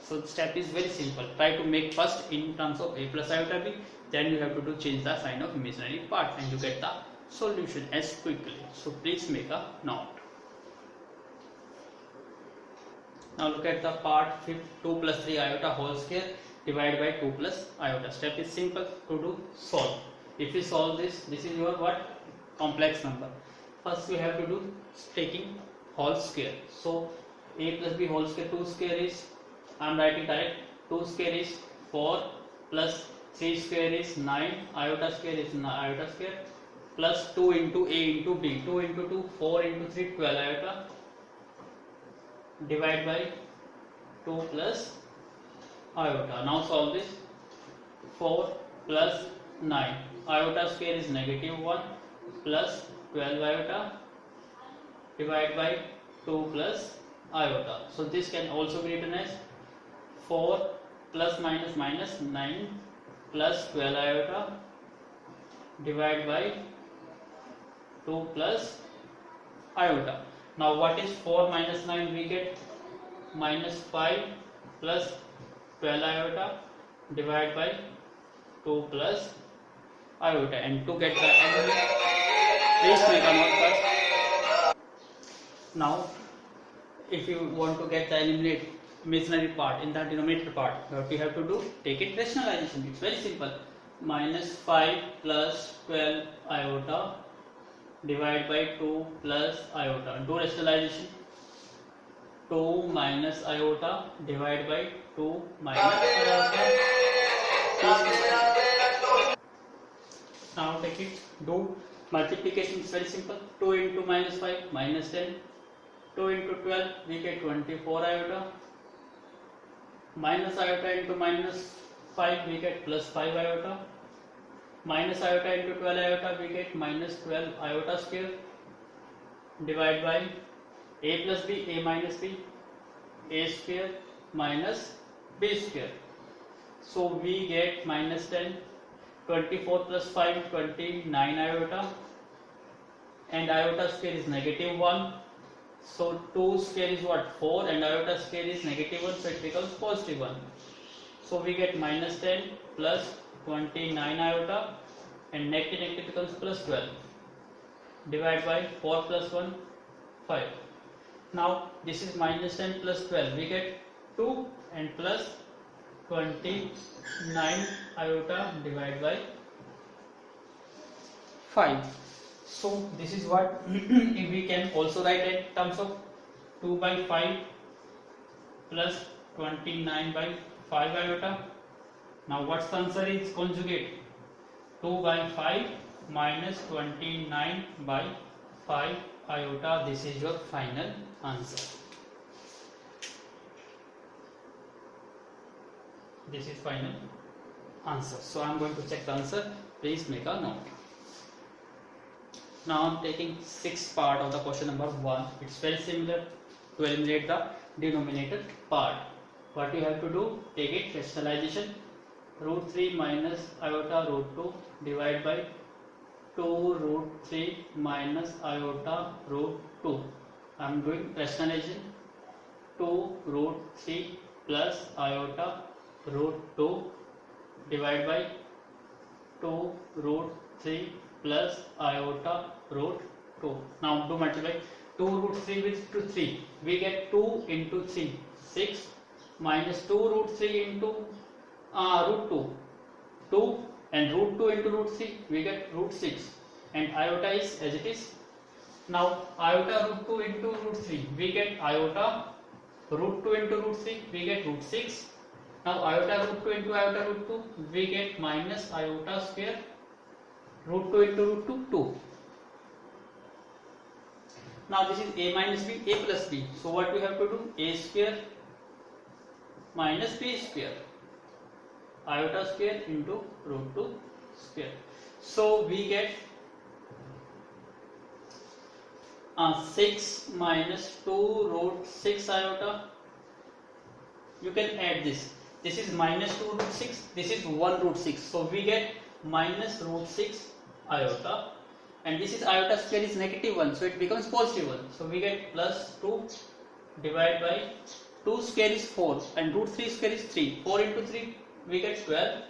So the step is very simple. Try to make first in terms of a plus iota b. Then you have to do change the sign of imaginary part and you get the solution as quickly. So please make a note. Now look at the part 2 plus 3 iota whole square divided by 2 plus iota. Step is simple to do solve. If you solve this, this is your what? Complex number. First we have to do taking whole square. So a plus b whole square, 2 square is, I am writing direct, 2 square is 4 plus 3 square is 9, iota square is iota square plus 2 into a into b, 2 into 2, 4 into 3, 12 iota divide by 2 plus iota. Now solve this. 4 plus 9 iota square is negative 1 plus 12 iota divide by 2 plus iota. So this can also be written as 4 plus minus minus 9 plus 12 iota divide by 2 plus iota. Now what is 4 minus 9? We get minus 5 plus 12 iota divided by 2 plus iota. And to get the answer, please make a note first. Now if you want to get the eliminate imaginary part in the denominator part, what you have to do? Take it rationalization. It's very simple. Minus 5 plus 12 iota divided by 2 plus iota. Do rationalization. 2 minus iota divided by 2 minus iota. Now take it. Do multiplication. It's very simple. 2 into minus 5 minus 10. 2 into 12 we get 24 iota. Minus iota into minus 5 we get plus 5 iota. Minus iota into 12 iota we get minus 12 iota square divided by a plus b, a minus b, a square minus b square. So we get minus 10, 24 plus 5, 29 iota, and iota square is negative 1. So 2 square is what? 4 and iota square is negative 1, so it becomes positive 1. So we get minus 10 plus 29 iota and negative becomes plus 12 divided by 4 plus 1, 5. Now this is minus 10 plus 12, we get 2 and plus 29 iota divided by 5. So this is what we can also write in terms of 2 by 5 plus 29 by 5 iota. Now what's the answer is? Conjugate. 2 by 5 minus 29 by 5 iota. This is your final answer. This is final answer. So I am going to check the answer. Please make a note. Now I am taking sixth part of the question number 1. It's very similar to eliminate the denominator part. What you have to do, take it rationalization. Root 3 minus iota root 2 divided by 2 root 3 minus iota root 2. I am doing rationalization. 2 root 3 plus iota root 2 divided by 2 root 3 plus iota root 2. Now do multiply 2 root 3 with 3. We get 2 into 3, 6 minus 2 root 3 into root 2, 2 and root 2 into root 3, we get root 6 and iota is as it is. Now iota root 2 into root 3, we get iota root 2 into root 3, we get root 6. Now iota root 2 into iota root 2, we get minus iota square root 2 into root 2, 2. Now this is a minus b, a plus b. So what we have to do? A square minus b square, iota square into root 2 square. So we get 6 minus 2 root 6 iota. You can add this. This is minus 2 root 6. This is 1 root 6. So we get minus root 6 iota. And this is iota square is negative 1. So it becomes positive 1. So we get plus 2 divided by 2 square is 4 and root 3 square is 3. 4 into 3 we get 12.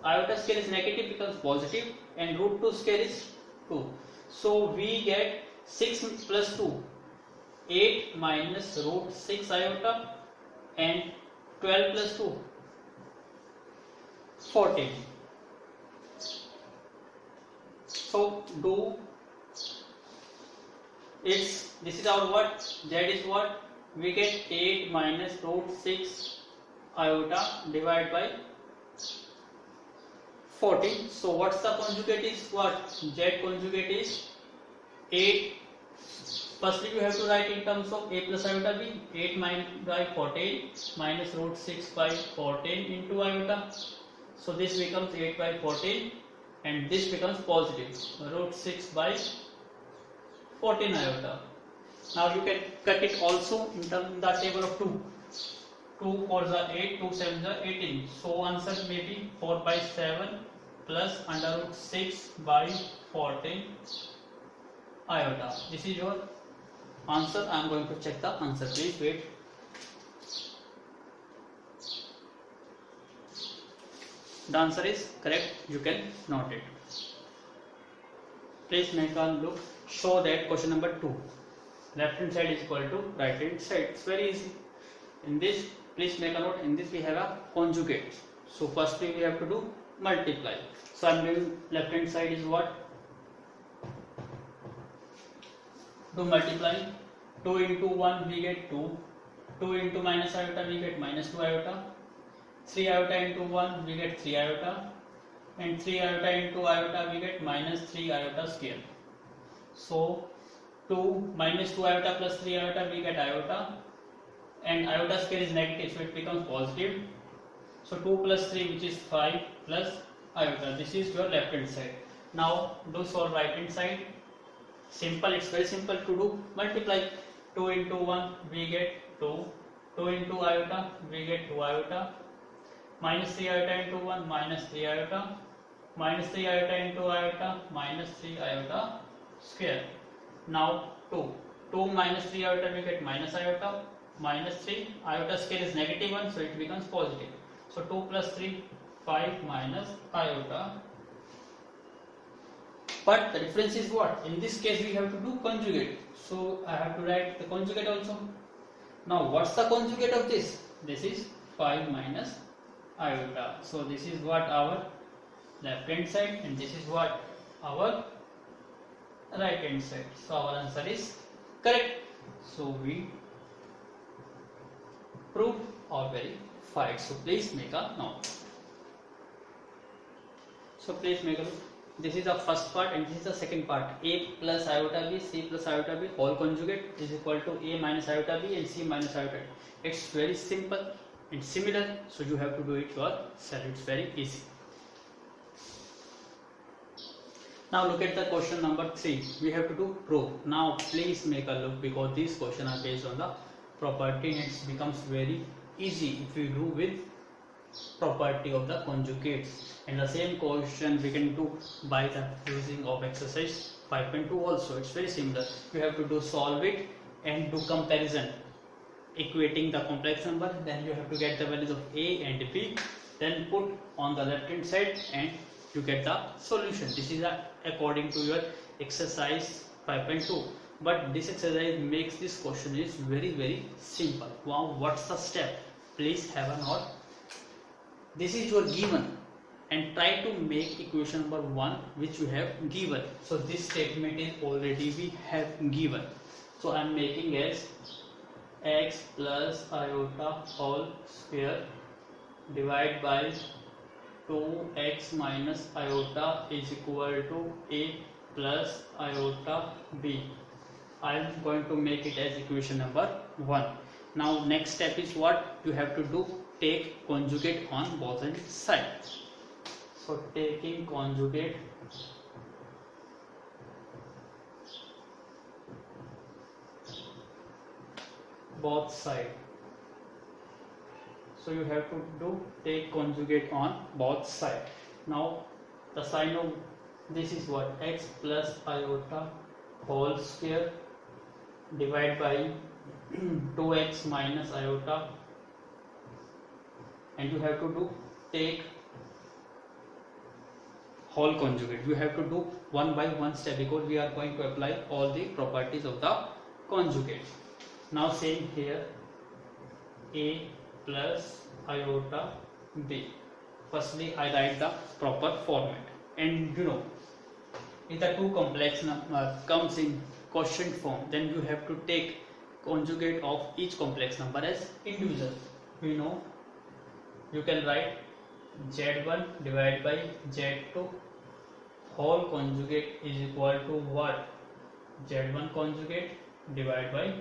Iota square is negative becomes positive and root 2 square is 2. So we get 6 plus 2, 8 minus root 6 iota and 12 plus 2, 14. So do it's, this is our what? Z is what? We get 8 minus root 6 iota divided by 14. So what's the conjugate is what? Z conjugate is 8. Firstly you have to write in terms of a plus iota b. 8 by 14 minus root 6 by 14 into iota. So this becomes 8 by 14 and this becomes positive root 6 by 14 iota. Now you can cut it also in the table of 2. 2 4s are 8, 2 7s are 18. So answer may be 4 by 7 plus under root 6 by 14 iota. This is your answer. I am going to check the answer. Please wait. The answer is correct. You can note it. Please make a look. Show that question number 2. Left hand side is equal to right hand side. It's very easy. In this, please make a note. In this we have a conjugate. So firstly we have to do multiply. So I am doing left hand side is what? Do multiply. 2 into 1 we get 2. 2 into minus iota we get minus 2 iota. 3 iota into 1 we get 3 iota. And 3 iota into iota we get minus 3 iota square. So 2 minus 2 iota plus 3 iota we get iota. And iota square is negative, so it becomes positive. So 2 plus 3 which is 5 plus iota. This is your left hand side. Now do solve right hand side. Simple, it's very simple to do. Multiply. 2 into 1 we get 2. 2 into iota we get 2 iota. Minus 3 iota into 1 minus 3 iota. Minus 3 iota into iota minus 3 iota square. Now 2. 2 minus 3 iota we get minus iota. Minus 3 iota square is negative 1, so it becomes positive. So 2 plus 3 5 minus iota. But the difference is what? In this case we have to do conjugate. So I have to write the conjugate also. Now what's the conjugate of this? This is 5 minus iota. So this is what our left hand side and this is what our right hand side. So our answer is correct. So we proved or verified. So please make a note. So please make a look. This is the first part and this is the second part. A plus iota b, c plus iota b, whole conjugate is equal to a minus iota b and c minus iota d. It's very simple. and similar, so you have to do it yourself. It's very easy. Now look at the question number 3. We have to do proof. Now please make a look, because these questions are based on the property and it becomes very easy if you do with property of the conjugates. And the same question we can do by the using of exercise 5.2 also. It's very similar. You have to do solve it and do comparison, equating the complex number. Then you have to get the values of a and b, then put on the left hand side and you get the solution. This is according to your exercise 5.2. But this exercise makes this question is very simple. Wow, what's the step? Please have a note. This is your given and try to make equation number 1 which you have given. So this statement is already we have given. So I am making as x plus iota whole square divided by 2x minus iota is equal to a plus iota b. I am going to make it as equation number 1. Now next step is what you have to do, take conjugate on both sides. So taking conjugate both sides. So you have to do take conjugate on both sides. Now the sign of this is what, x plus iota whole square divided by 2x minus iota, and you have to do take whole conjugate. You have to do one by one step, because we are going to apply all the properties of the conjugate. Now same here, a plus iota b. Firstly I write the proper format, and you know if the two complex number comes in quotient form, then you have to take conjugate of each complex number as individual. We know you can write z1 divided by z2 whole conjugate is equal to what, z1 conjugate divided by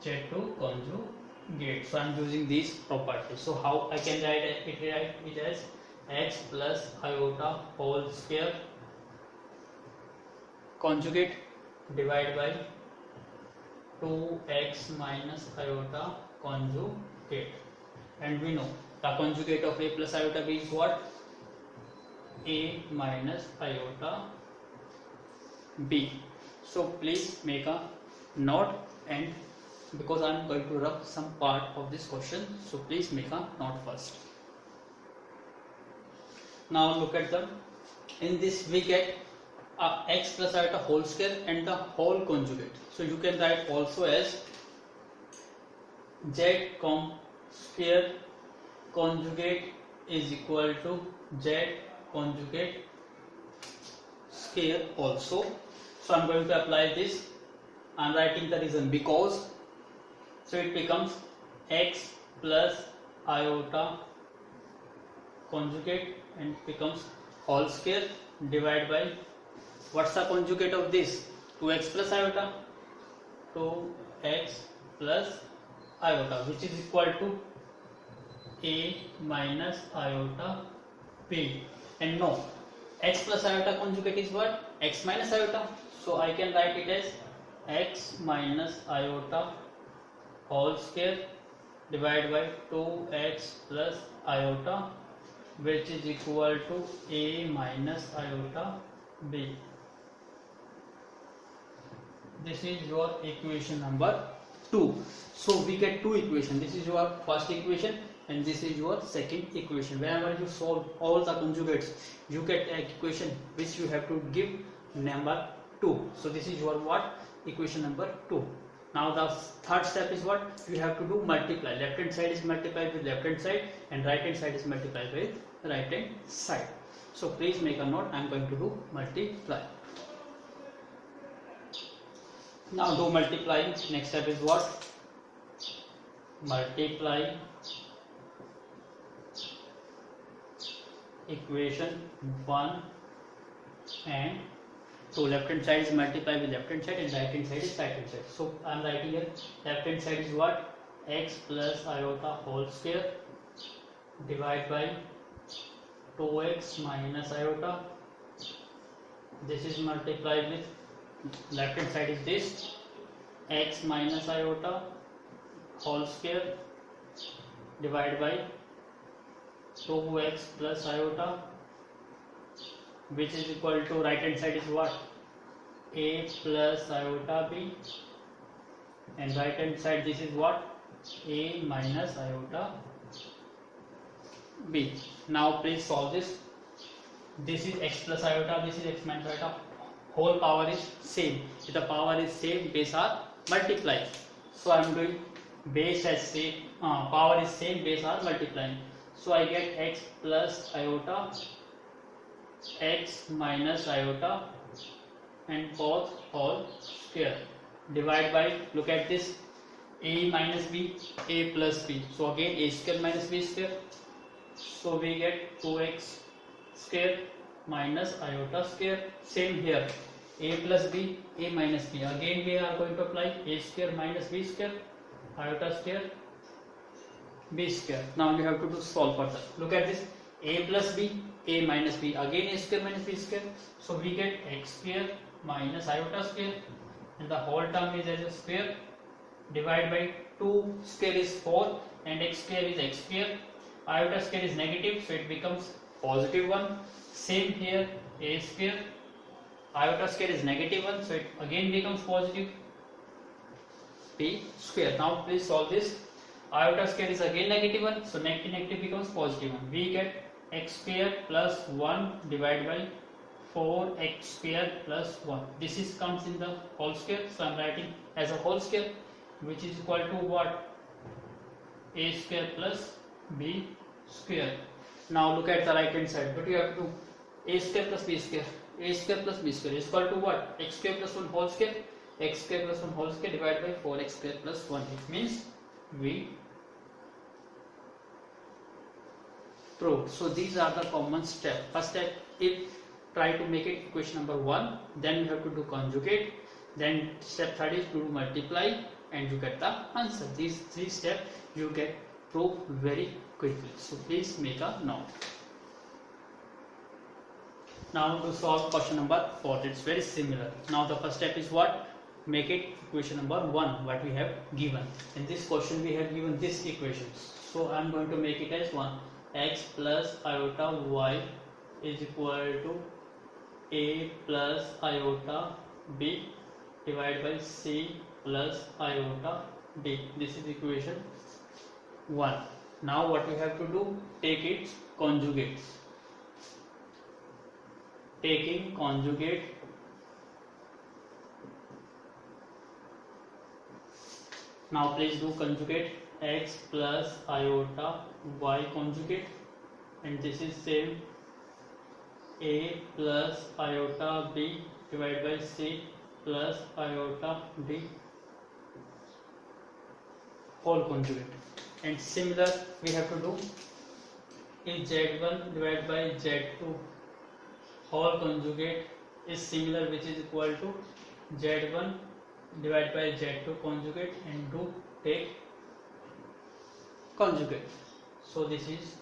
z2 conjugate. So I am using these properties. So how I can write it as x plus iota whole square conjugate divided by 2x minus iota conjugate. And we know the conjugate of a plus iota b is what, a minus iota b. So please make a note, and because I am going to rub some part of this question, so please make a note first. Now look at them. In this we get x plus iota whole square and the whole conjugate. So you can write also as z square conjugate is equal to z conjugate square also. So I am going to apply this. I am writing the reason because, so it becomes x plus iota conjugate and becomes whole square divided by, what's the conjugate of this, 2x plus iota, 2x plus iota, which is equal to a minus iota b. And no, x plus iota conjugate is what, x minus iota. So I can write it as x minus iota whole square divided by 2x plus iota, which is equal to a minus iota b. This is your equation number 2. So we get two equations. This is your first equation and this is your second equation. Whenever you solve all the conjugates, you get an equation which you have to give number 2. So this is your what, equation number 2. Now the third step is what, you have to do multiply. Left hand side is multiplied with left hand side and right hand side is multiplied with right hand side. So please make a note, I am going to do multiply. Now do multiplying. Next step is what, multiply equation 1 and 2. Left hand side is multiplied with left hand side and right hand side is right hand side. So I am writing here, left hand side is what, x plus iota whole square divided by 2x minus iota. This is multiplied with left hand side is this x minus iota whole square divided by 2x plus iota, which is equal to right hand side is what? A plus iota b, and right hand side this is what? A minus iota b. Now please solve this. This is x plus iota, this is x minus iota. Whole power is same. If the power is same, base are multiplied. So I am doing base as same, power is same, base are multiplying. So I get x plus iota, x minus iota, and both whole square divided by, look at this, a minus b, a plus b. So again a square minus b square. So we get 2x square minus iota square. Same here, a plus b, a minus b. Again we are going to apply a square minus b square, iota square, b square. Now we have to do solve further. Look at this, a plus b, a minus b. Again a square minus b square. So we get x square minus iota square, and the whole term is as a square divided by 2 square is 4 and x square is x square. Iota square is negative, so it becomes positive 1. Same here, a square, iota square is negative 1, so it again becomes positive b square. Now please solve this. Iota square is again negative 1, so negative negative becomes positive 1. We get x square plus 1 divided by 4x square plus 1. This is comes in the whole square, so I am writing as a whole square, which is equal to what? A square plus b square. Now look at the right hand side. What you have to do? A square plus b square. A square plus b square is equal to what? X square plus 1 whole square. X square plus 1 whole square divided by 4x square plus 1. It means we proved. So these are the common steps. First step, if try to make it equation number 1, then you have to do conjugate, then step 3 is to do multiply, and you get the answer. These 3 steps you get proved very quickly. So please make a note. Now to solve question number 4, it's very similar. Now the first step is what? Make it equation number 1, what we have given. In this question we have given this equations. So I am going to make it as 1. X plus iota y is equal to a plus iota b divided by c plus iota d. This is equation 1. Now what we have to do? Take its conjugates. Taking conjugate, now please do conjugate x plus iota y conjugate, and this is same a plus iota b divided by c plus iota d whole conjugate. And similar we have to do is z1 divided by z2 whole conjugate is similar, which is equal to z1 divided by z2 conjugate, and do take conjugate. So this is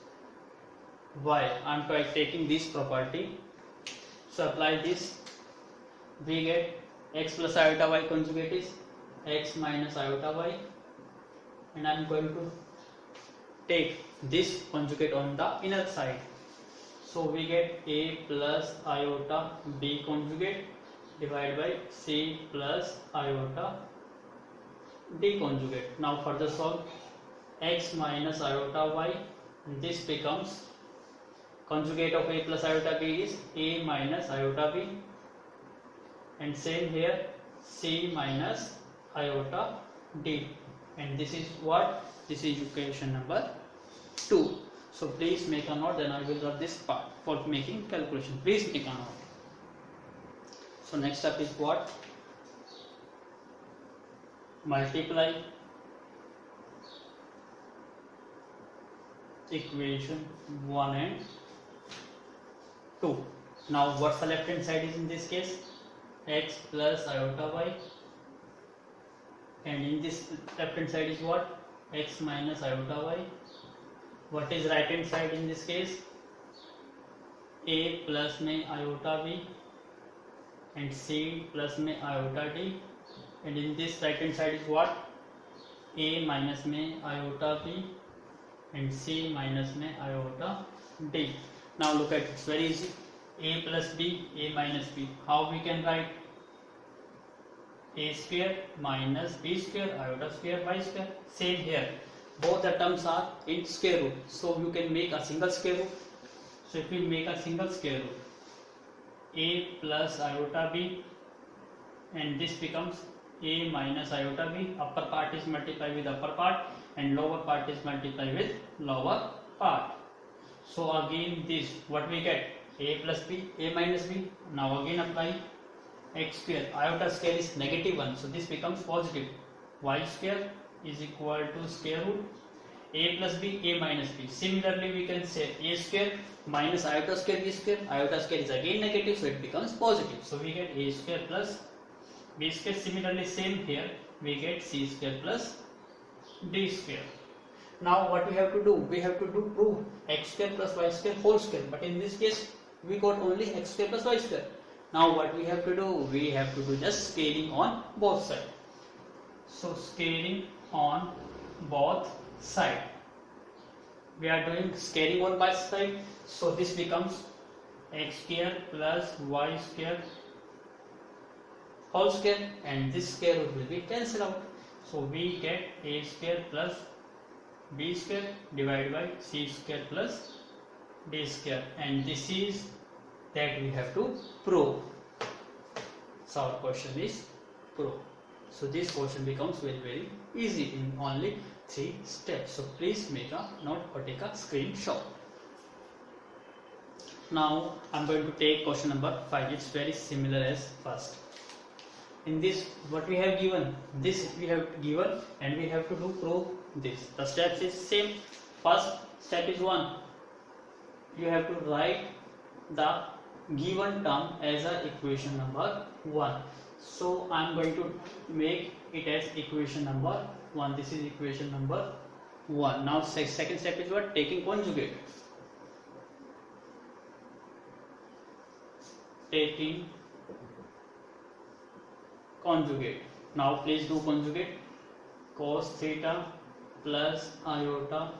y. I am taking this property. So apply this. We get x plus iota y conjugate is x minus iota y, and I am going to take this conjugate on the inner side. So we get a plus iota b conjugate divided by c plus iota d conjugate. Now further solve x minus iota y, and this becomes conjugate of a plus iota b is a minus iota b, and same here c minus iota d, and this is what? This is equation number 2. So please make a note, then I will rub this part for making calculation. Please make a note. So next step is what? Multiply equation 1 and 2. Now what's the left hand side is in this case? X plus iota y, and in this left hand side is what? x minus iota y. What is right hand side in this case? a plus में iota b and c plus में iota d, and in this right hand side is what? a minus में iota b and c minus में iota d. Now look at it, it's very easy. A plus b, a minus b. How we can write? A square minus b square iota square y square. Same here, both the terms are in square root, so you can make a single square root. So if we make a single square root, a plus iota b, and this becomes a minus iota b. Upper part is multiplied with upper part and lower part is multiplied with lower part. So again this, what we get? A plus b, a minus b. Now again apply x square. Iota square is -1, so this becomes positive. Y square is equal to square root a plus b, a minus b. Similarly we can say a square minus iota square b square. Iota square is again negative, so it becomes positive. So we get a square plus b square. Similarly same here, we get c square plus d square. Now what we have to do? We have to prove x square plus y square whole square, but in this case we got only x square plus y square. Now what we have to do? We have to do just scaling on both sides. So scaling on both sides. We are doing scaling on both sides. So this becomes x square plus y square whole square, and this square root will be cancelled out. So we get a square plus b square divided by c square plus d square, and this is that we have to prove. So our question is prove. So this question becomes very easy in only 3 steps. So please make a note or take a screenshot. Now I'm going to take question number 5. It's very similar as first. In this, what we have given, this we have given, and we have to do prove this. The steps is same. First step is 1. You have to write the given term as a equation number 1. So I am going to make it as equation number 1. This is equation number 1. Now second step is what? Taking conjugate. Taking conjugate. Now please do conjugate. Cos theta plus iota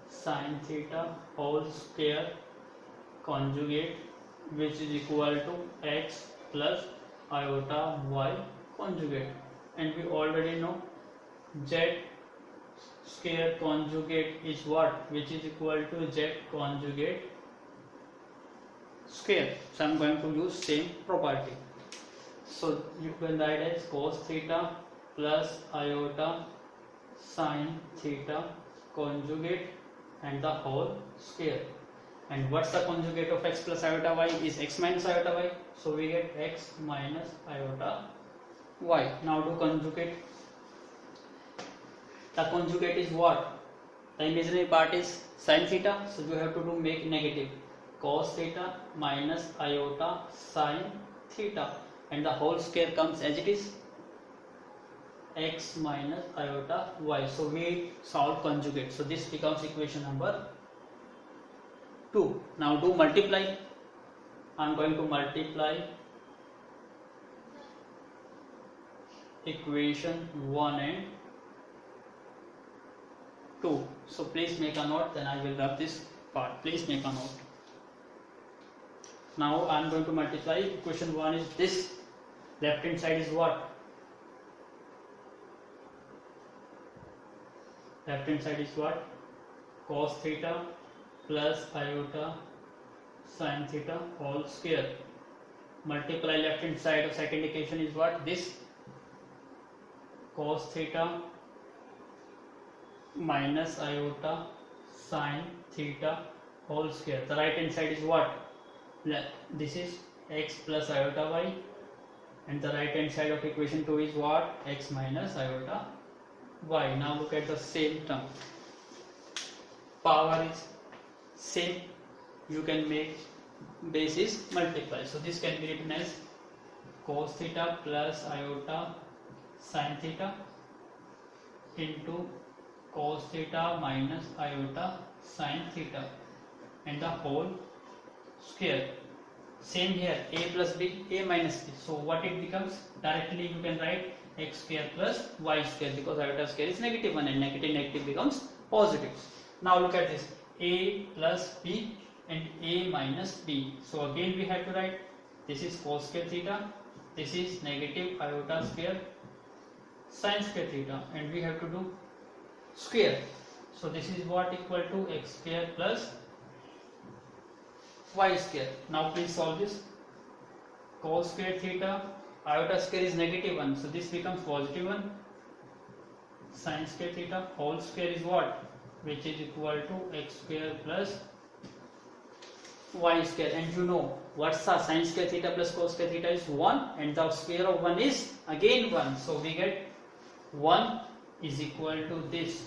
sin theta whole square conjugate, which is equal to x plus iota y conjugate. And we already know z square conjugate is what? Which is equal to z conjugate square. So I am going to use same property. So you can write as cos theta plus iota sin theta conjugate and the whole square. And what's the conjugate of x plus iota y? Is x minus iota y. So we get x minus iota y. Now do conjugate. The conjugate is what? The imaginary part is sin theta, so you have to do make negative. Cos theta minus iota sin theta, and the whole square comes as it is, x minus iota y. So we solve conjugate. So this becomes equation number 2. Now do multiply. I am going to multiply equation 1 and 2. So please make a note, then I will rub this part. Please make a note. Now I am going to multiply. Equation 1 is this. Left hand side is what? Left hand side is what? Cos theta plus iota sin theta whole square. Multiply left hand side of second equation is what? This. Cos theta minus iota sin theta whole square. The right hand side is what? This is x plus iota y, and the right hand side of equation 2 is what? X minus iota y. Now look at the same term. Power is same. You can make basis multiply. So this can be written as cos theta plus iota sin theta into cos theta minus iota sin theta and the whole square. Same here, a plus b, a minus b. So what it becomes? Directly you can write x square plus y square, because iota square is negative 1 and negative negative becomes positive. Now look at this, a plus b and a minus b. So again we have to write, this is cos square theta, this is negative iota square sin square theta, and we have to do square. So this is what equal to x square plus y square. Now please solve this. Cos square theta, iota square is negative 1, so this becomes positive 1. Sin square theta whole square is what? Which is equal to x square plus y square. And you know what's the sin square theta plus cos square theta is 1, and the square of 1 is again 1. So we get 1 is equal to this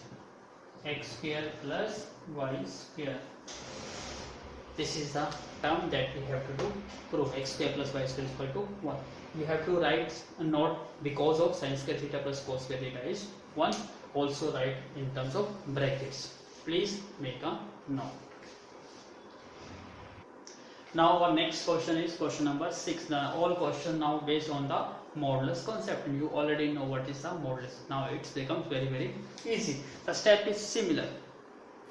x square plus y square. This is the term that we have to do prove, x square plus y square is equal to 1. We have to write a note, because of sin square theta plus cos square theta is 1. Also write in terms of brackets. Please make a note. Now our next question is question number 6. The all question now based on the modulus concept, and you already know what is the modulus. Now it becomes very easy. The step is similar.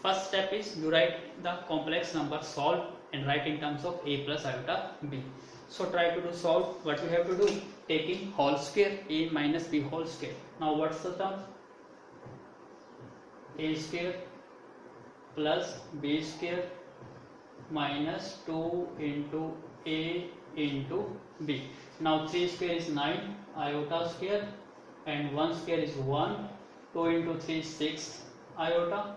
First step is you write the complex number, solve and write in terms of a plus iota b. So try to do solve. What we have to do? Taking whole square, a minus b whole square. Now what's the term? A square plus b square minus 2 into a into b. Now 3 square is 9 iota square, and 1 square is 1. 2 into 3 is 6 iota.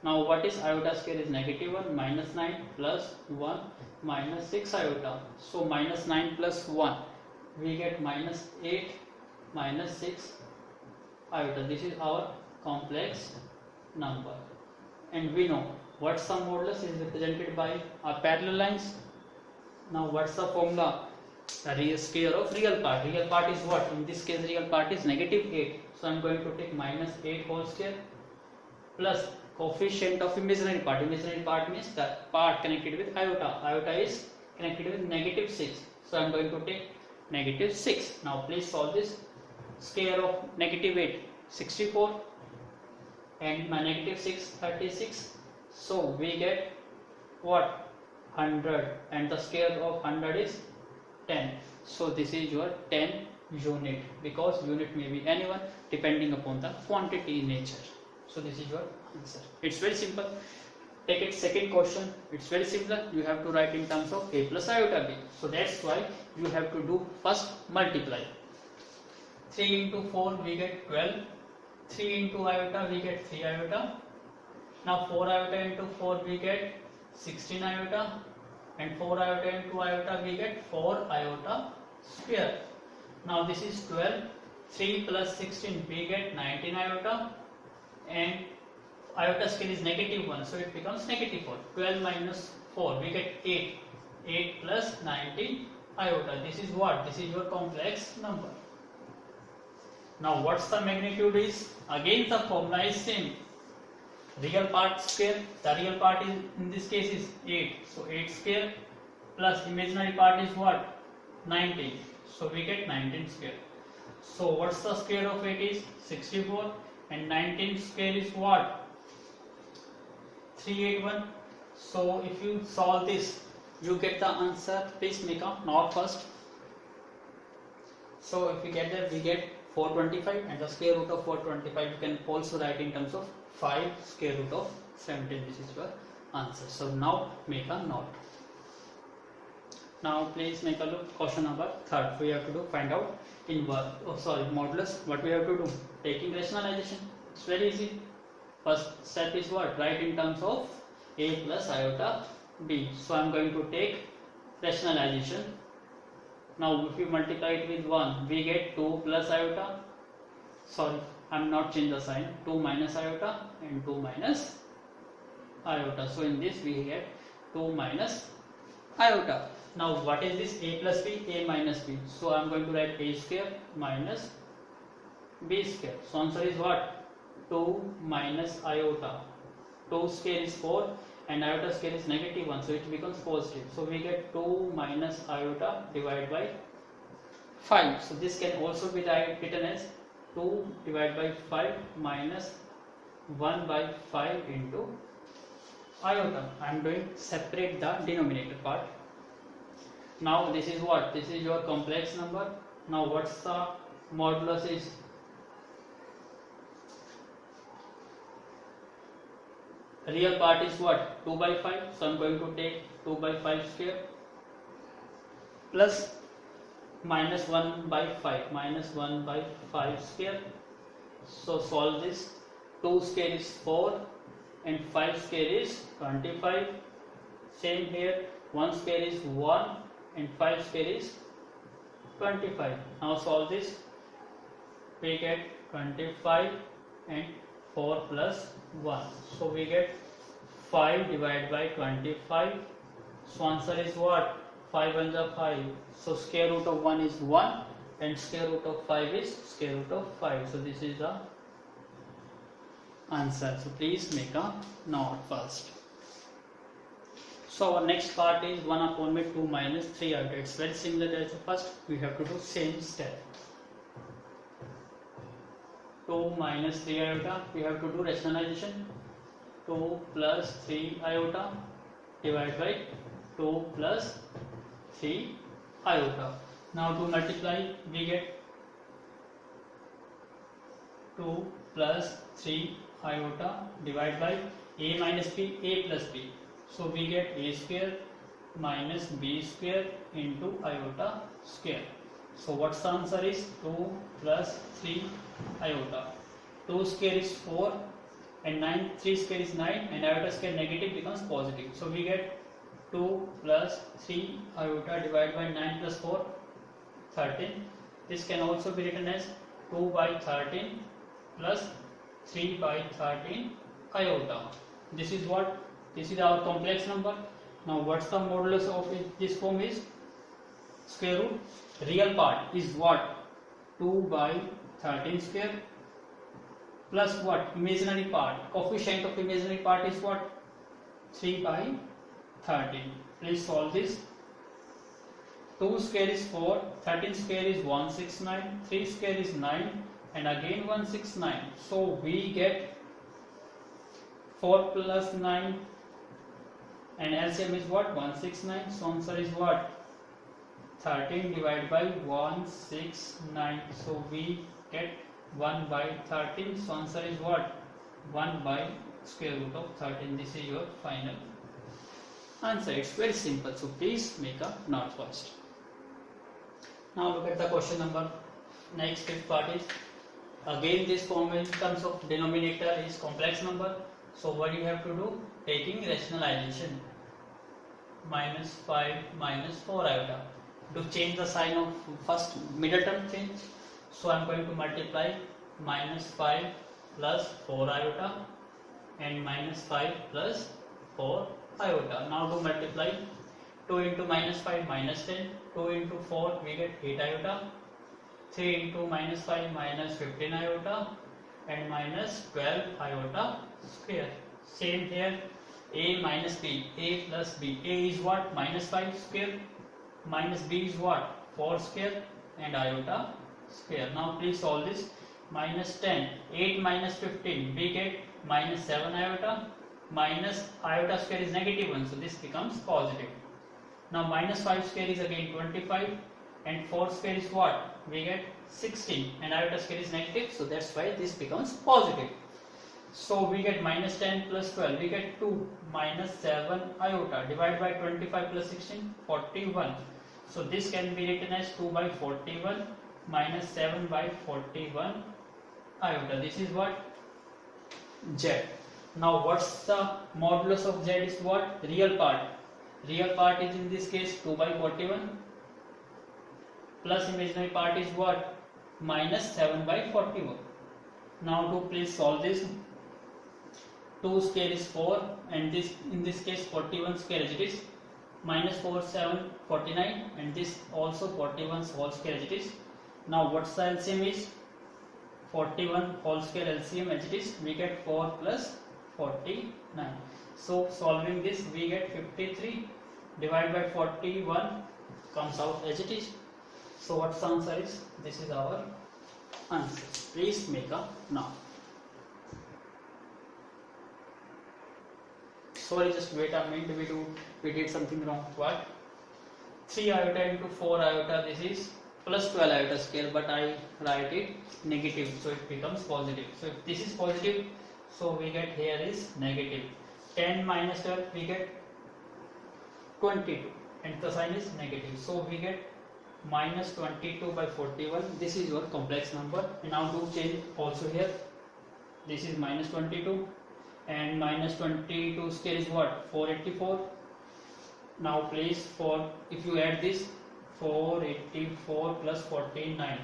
Now what is iota square is negative 1, minus 9 plus 1 minus 6 iota. So minus 9 plus 1, we get minus 8 minus 6 iota. This is our complex number, and we know what's the modulus is represented by our parallel lines. Now what's the formula? The real square of real part. Real part is what? In this case real part is negative 8. So I'm going to take minus 8 whole square plus coefficient of imaginary part. Imaginary part means the part connected with iota. Iota is connected with negative 6. So I am going to take negative 6. Now please solve this. Square of negative 8, 64, and my negative 6, 36. So we get what? 100, and the square of 100 is 10. So this is your 10 unit, because unit may be anyone depending upon the quantity in nature. So this is your answer. It's very simple. Take it second question. It's very simple. You have to write in terms of a plus iota b. So that's why you have to do first multiply. 3 into 4 we get 12. 3 into iota we get 3 iota. Now 4 iota into 4 we get 16 iota, and 4 iota into iota we get 4 iota square. Now this is 12. 3 plus 16 we get 19 iota, and iota scale is negative 1, so it becomes negative 4. 12 minus 4 we get 8. 8 plus 19 iota. This is what? This is your complex number. Now what's the magnitude is? Again the formula is same. Real part square. The real part is in this case is 8. So 8 square plus imaginary part is what? 19. So we get 19 square. So what's the square of 8 is? 64. And 19 square is what? 381. So if you solve this, you get the answer. Please make a note first. So if we get that, we get 425, and the square root of 425 you can also write in terms of 5 square root of 17. This is your answer. So now make a note. Now please make a look. Question number 3. We have to do find out modulus. What we have to do? Taking rationalization. It's very easy. First step is what? Write in terms of a plus iota b. So I am going to take rationalization. Now if you multiply it with 1, we get 2 plus iota. Sorry, I am not change the sign. 2 minus iota and 2 minus iota. So in this we get 2 minus iota. Now what is this? A plus b, a minus b. So I am going to write a square minus b square. So answer is what? 2 minus iota. 2 square is 4 and iota square is negative 1, so it becomes positive. So we get 2 minus iota divided by 5. So this can also be written as 2 divided by 5 minus 1 by 5 into iota. I am doing separate the denominator part. Now this is what? This is your complex number. Now what's the modulus is? Real part is what? 2 by 5. So I am going to take 2 by 5 square plus minus 1 by 5 minus 1 by 5 square. So solve this. 2 square is 4 and 5 square is 25. Same here, 1 square is 1 and 5 square is 25. Now solve this. We get 25 and 4 plus 1. So we get 5 divided by 25. So answer is what? 5 and 5. So square root of 1 is 1 and square root of 5 is square root of 5. So this is the answer. So please make a note first. So our next part is 1 upon 2 minus 3 iota. It's very similar as the first. We have to do same step. 2 minus 3 iota. We have to do rationalization. 2 plus 3 iota divided by 2 plus 3 iota. Now to multiply, we get 2 plus 3 iota divided by a minus b, a plus b. So we get a square minus b square into iota square. So what's the answer is 2 plus 3 iota. 2 square is 4 and 3 square is 9 and iota square negative becomes positive. So we get 2 plus 3 iota divided by 9 plus 4, 13. This can also be written as 2 by 13 plus 3 by 13 iota. This is what? This is our complex number. Now what's the modulus of this form is? Square root. Real part is what? 2 by 13 square plus what? Imaginary part. Coefficient of imaginary part is what? 3 by 13. Please solve this. 2 square is 4, 13 square is 169, 3 square is 9 and again 169. So we get 4 plus 9 and LCM is what? 169. So answer is what? 13 divided by 169. So we get 1 by 13. So answer is what? 1 by square root of 13. This is your final answer. It's very simple. So please make a note first. Now look at the question number. Next fifth part is again this form in terms of denominator is complex number. So what you have to do? Taking rationalization. Minus 5 minus 4 iota. To change the sign of first middle term change. So I am going to multiply minus 5 plus 4 iota and minus 5 plus 4 iota. Now to multiply 2 into minus 5 minus 10, 2 into 4 we get 8 iota, 3 into minus 5 minus 15 iota and minus 12 iota square. Same here, a minus b, a plus b. A is what? Minus 5 square, minus b is what? 4 square and iota square. Now please solve this. Minus 10, 8 minus 15, we get minus 7 iota, minus iota square is negative 1, so this becomes positive. Now minus 5 square is again 25 and 4 square is what? We get 16 and iota square is negative, so that's why this becomes positive. So we get minus 10 plus 12, we get 2 minus 7 iota divided by 25 plus 16, 41. So this can be written as 2 by 41 minus 7 by 41 iota. This is what? Z. Now what's the modulus of Z is what? Real part. Real part is in this case 2 by 41 plus imaginary part is what? Minus 7 by 41. Now to please solve this. 2 square is 4 and this in this case 41 square as it is. Minus 4 7 49 and this also 41 whole square as it is. Now what's the LCM is? 41 whole square LCM as it is, we get 4 plus 49. So solving this, we get 53 divided by 41 comes out as it is. So what's the answer is? This is our answer. Please make a note. Sorry, just wait a minute. We did something wrong. What? 3 iota into 4 iota. This is plus 12 iota square, but I write it negative, so it becomes positive. So if this is positive, so we get here is negative. 10 minus 12, we get 22, and the sign is negative. So we get minus 22 by 41. This is your complex number. And now do change also here. This is minus 22, and minus 22 square is what? 484. Now please, if you add this, 484 plus 49,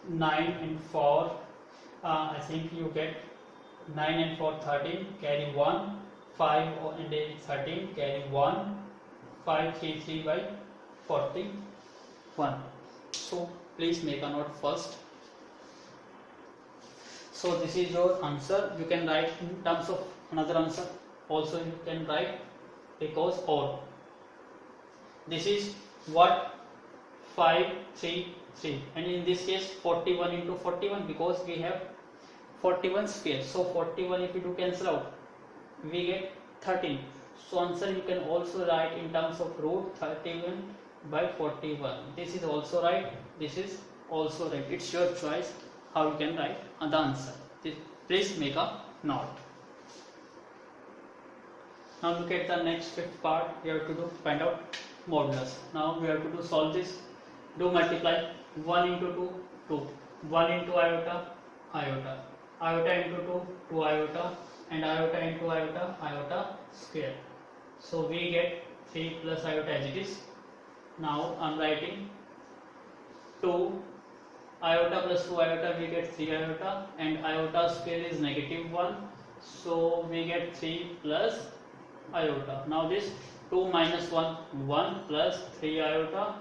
9 and 4, I think you get 9 and 4 13, carry 1, 5 and 8 13, carry 1, 5 3 3 by 41. So please make a note first. So this is your answer. You can write in terms of another answer also, you can write because or. This is what? 5 3 3, and in this case 41 into 41, because we have 41 square. So 41, if you do cancel out, we get 13. So answer you can also write in terms of root 31 by 41. This is also right, this is also right. It's your choice how you can write the answer. Please make a note. Now look at the next fifth part. We have to do find out modulus. Now we have to do solve this. Do multiply 1 into 2, 2, 1 into iota, iota, iota into 2, 2 iota, and iota into iota, iota square. So we get 3 plus iota as it is. Now I am writing 2 iota plus 2 iota, we get 3 iota, and iota square is negative 1. So we get 3 plus iota. Now this 2 minus 1, 1 plus 3 iota,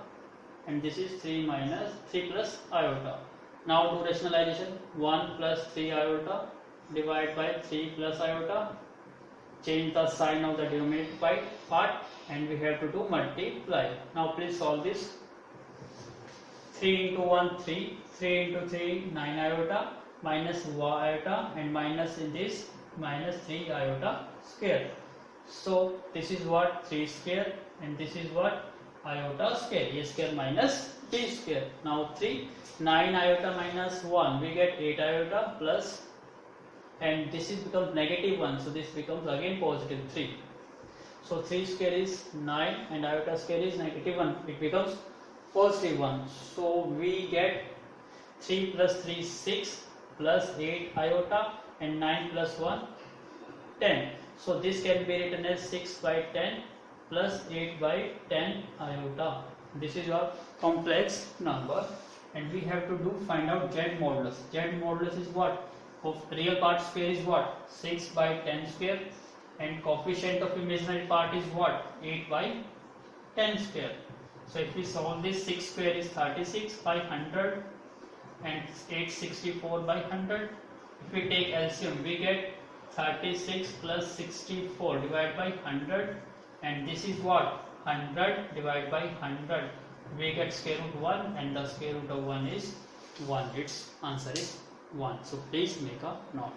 and this is 3 minus 3 plus iota. Now do rationalization. 1 plus 3 iota divided by 3 plus iota. Change the sign of the denominator part, and we have to do multiply. Now please solve this. 3 into 1 3, 3 into 3 9 iota, minus 1 iota, and minus in this minus 3 iota square. So this is what? 3 square, and this is what? Iota square. A square minus b square. Now 3, 9 iota minus 1, we get 8 iota plus, and this is becomes negative 1, so this becomes again positive 3. So 3 square is 9 and iota square is negative 1, it becomes positive 1. So we get 3 plus 3 6 plus 8 iota, and 9 plus 1 10. So this can be written as 6 by 10 plus 8 by 10 iota. This is your complex number, and we have to do find out Z modulus. Z modulus is what? Of real part square is what? 6 by 10 square, and coefficient of imaginary part is what? 8 by 10 square. So if we solve this, 6 square is 36 by 100, and 8 64 by 100. If we take LCM, we get 36 plus 64 divided by 100, and this is what? 100 divided by 100. We get square root 1, and the square root of 1 is 1. Its answer is 1. So please make a note.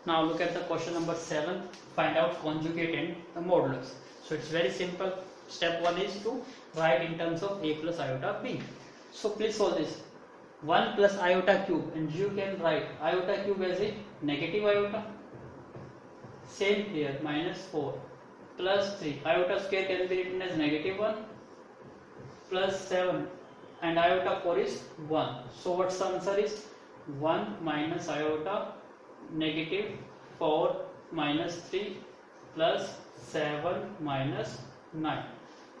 Now look at the question number 7. Find out conjugate and the modulus. So it's very simple. Step 1 is to write in terms of a plus iota b. So please solve this. 1 plus iota cube, and you can write iota cube as a negative iota. Same here, minus 4 plus 3. Iota square can be written as negative 1 plus 7, and iota 4 is 1. So what's the answer is? 1 minus iota negative 4 minus 3 plus 7 minus 9.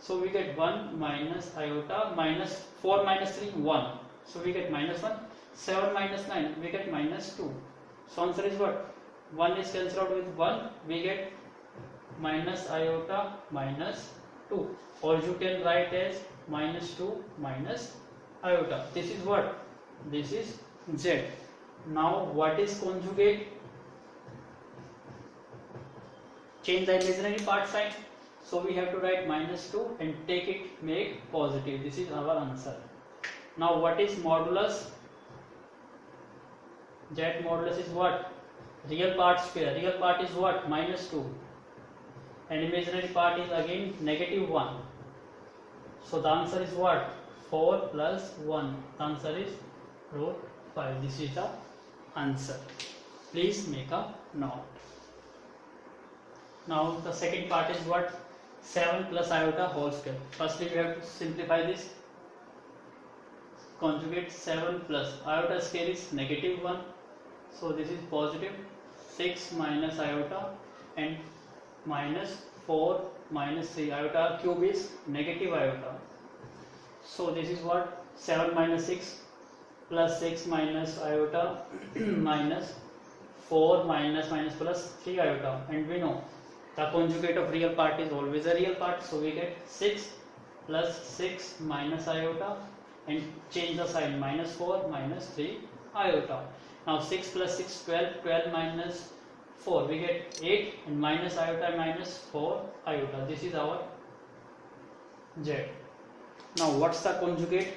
So we get 1 minus iota minus 4 minus 3 1. So we get minus 1. 7 minus 9, we get minus 2. So answer is what? 1 is cancelled out with 1, we get minus iota minus 2, or you can write as minus 2 minus iota. This is what? This is z. Now what is conjugate? Change the imaginary part sign. So we have to write -2 and take it, make positive. This is our answer. Now what is modulus? Z modulus is what? Real part square. Real part is what? -2. And imaginary part is again -1. So the answer is what? 4 plus 1. The answer is root 5. This is the answer. Please make a note. Now the second part is what? 7 plus iota whole square. Firstly we have to simplify this. Conjugate 7 plus iota square is -1. So this is positive. 6 minus iota and -4 minus 3. Iota cube is negative iota. So this is what? 7 minus 6 plus 6 minus iota minus 4 minus plus 3 iota. And we know the conjugate of real part is always a real part. So we get 6 plus 6 minus iota and change the sign, -4 minus 3 iota. Now 6 plus 6, 12, 12 minus 4, we get 8 and minus iota minus 4 iota. This is our z. Now what's the conjugate?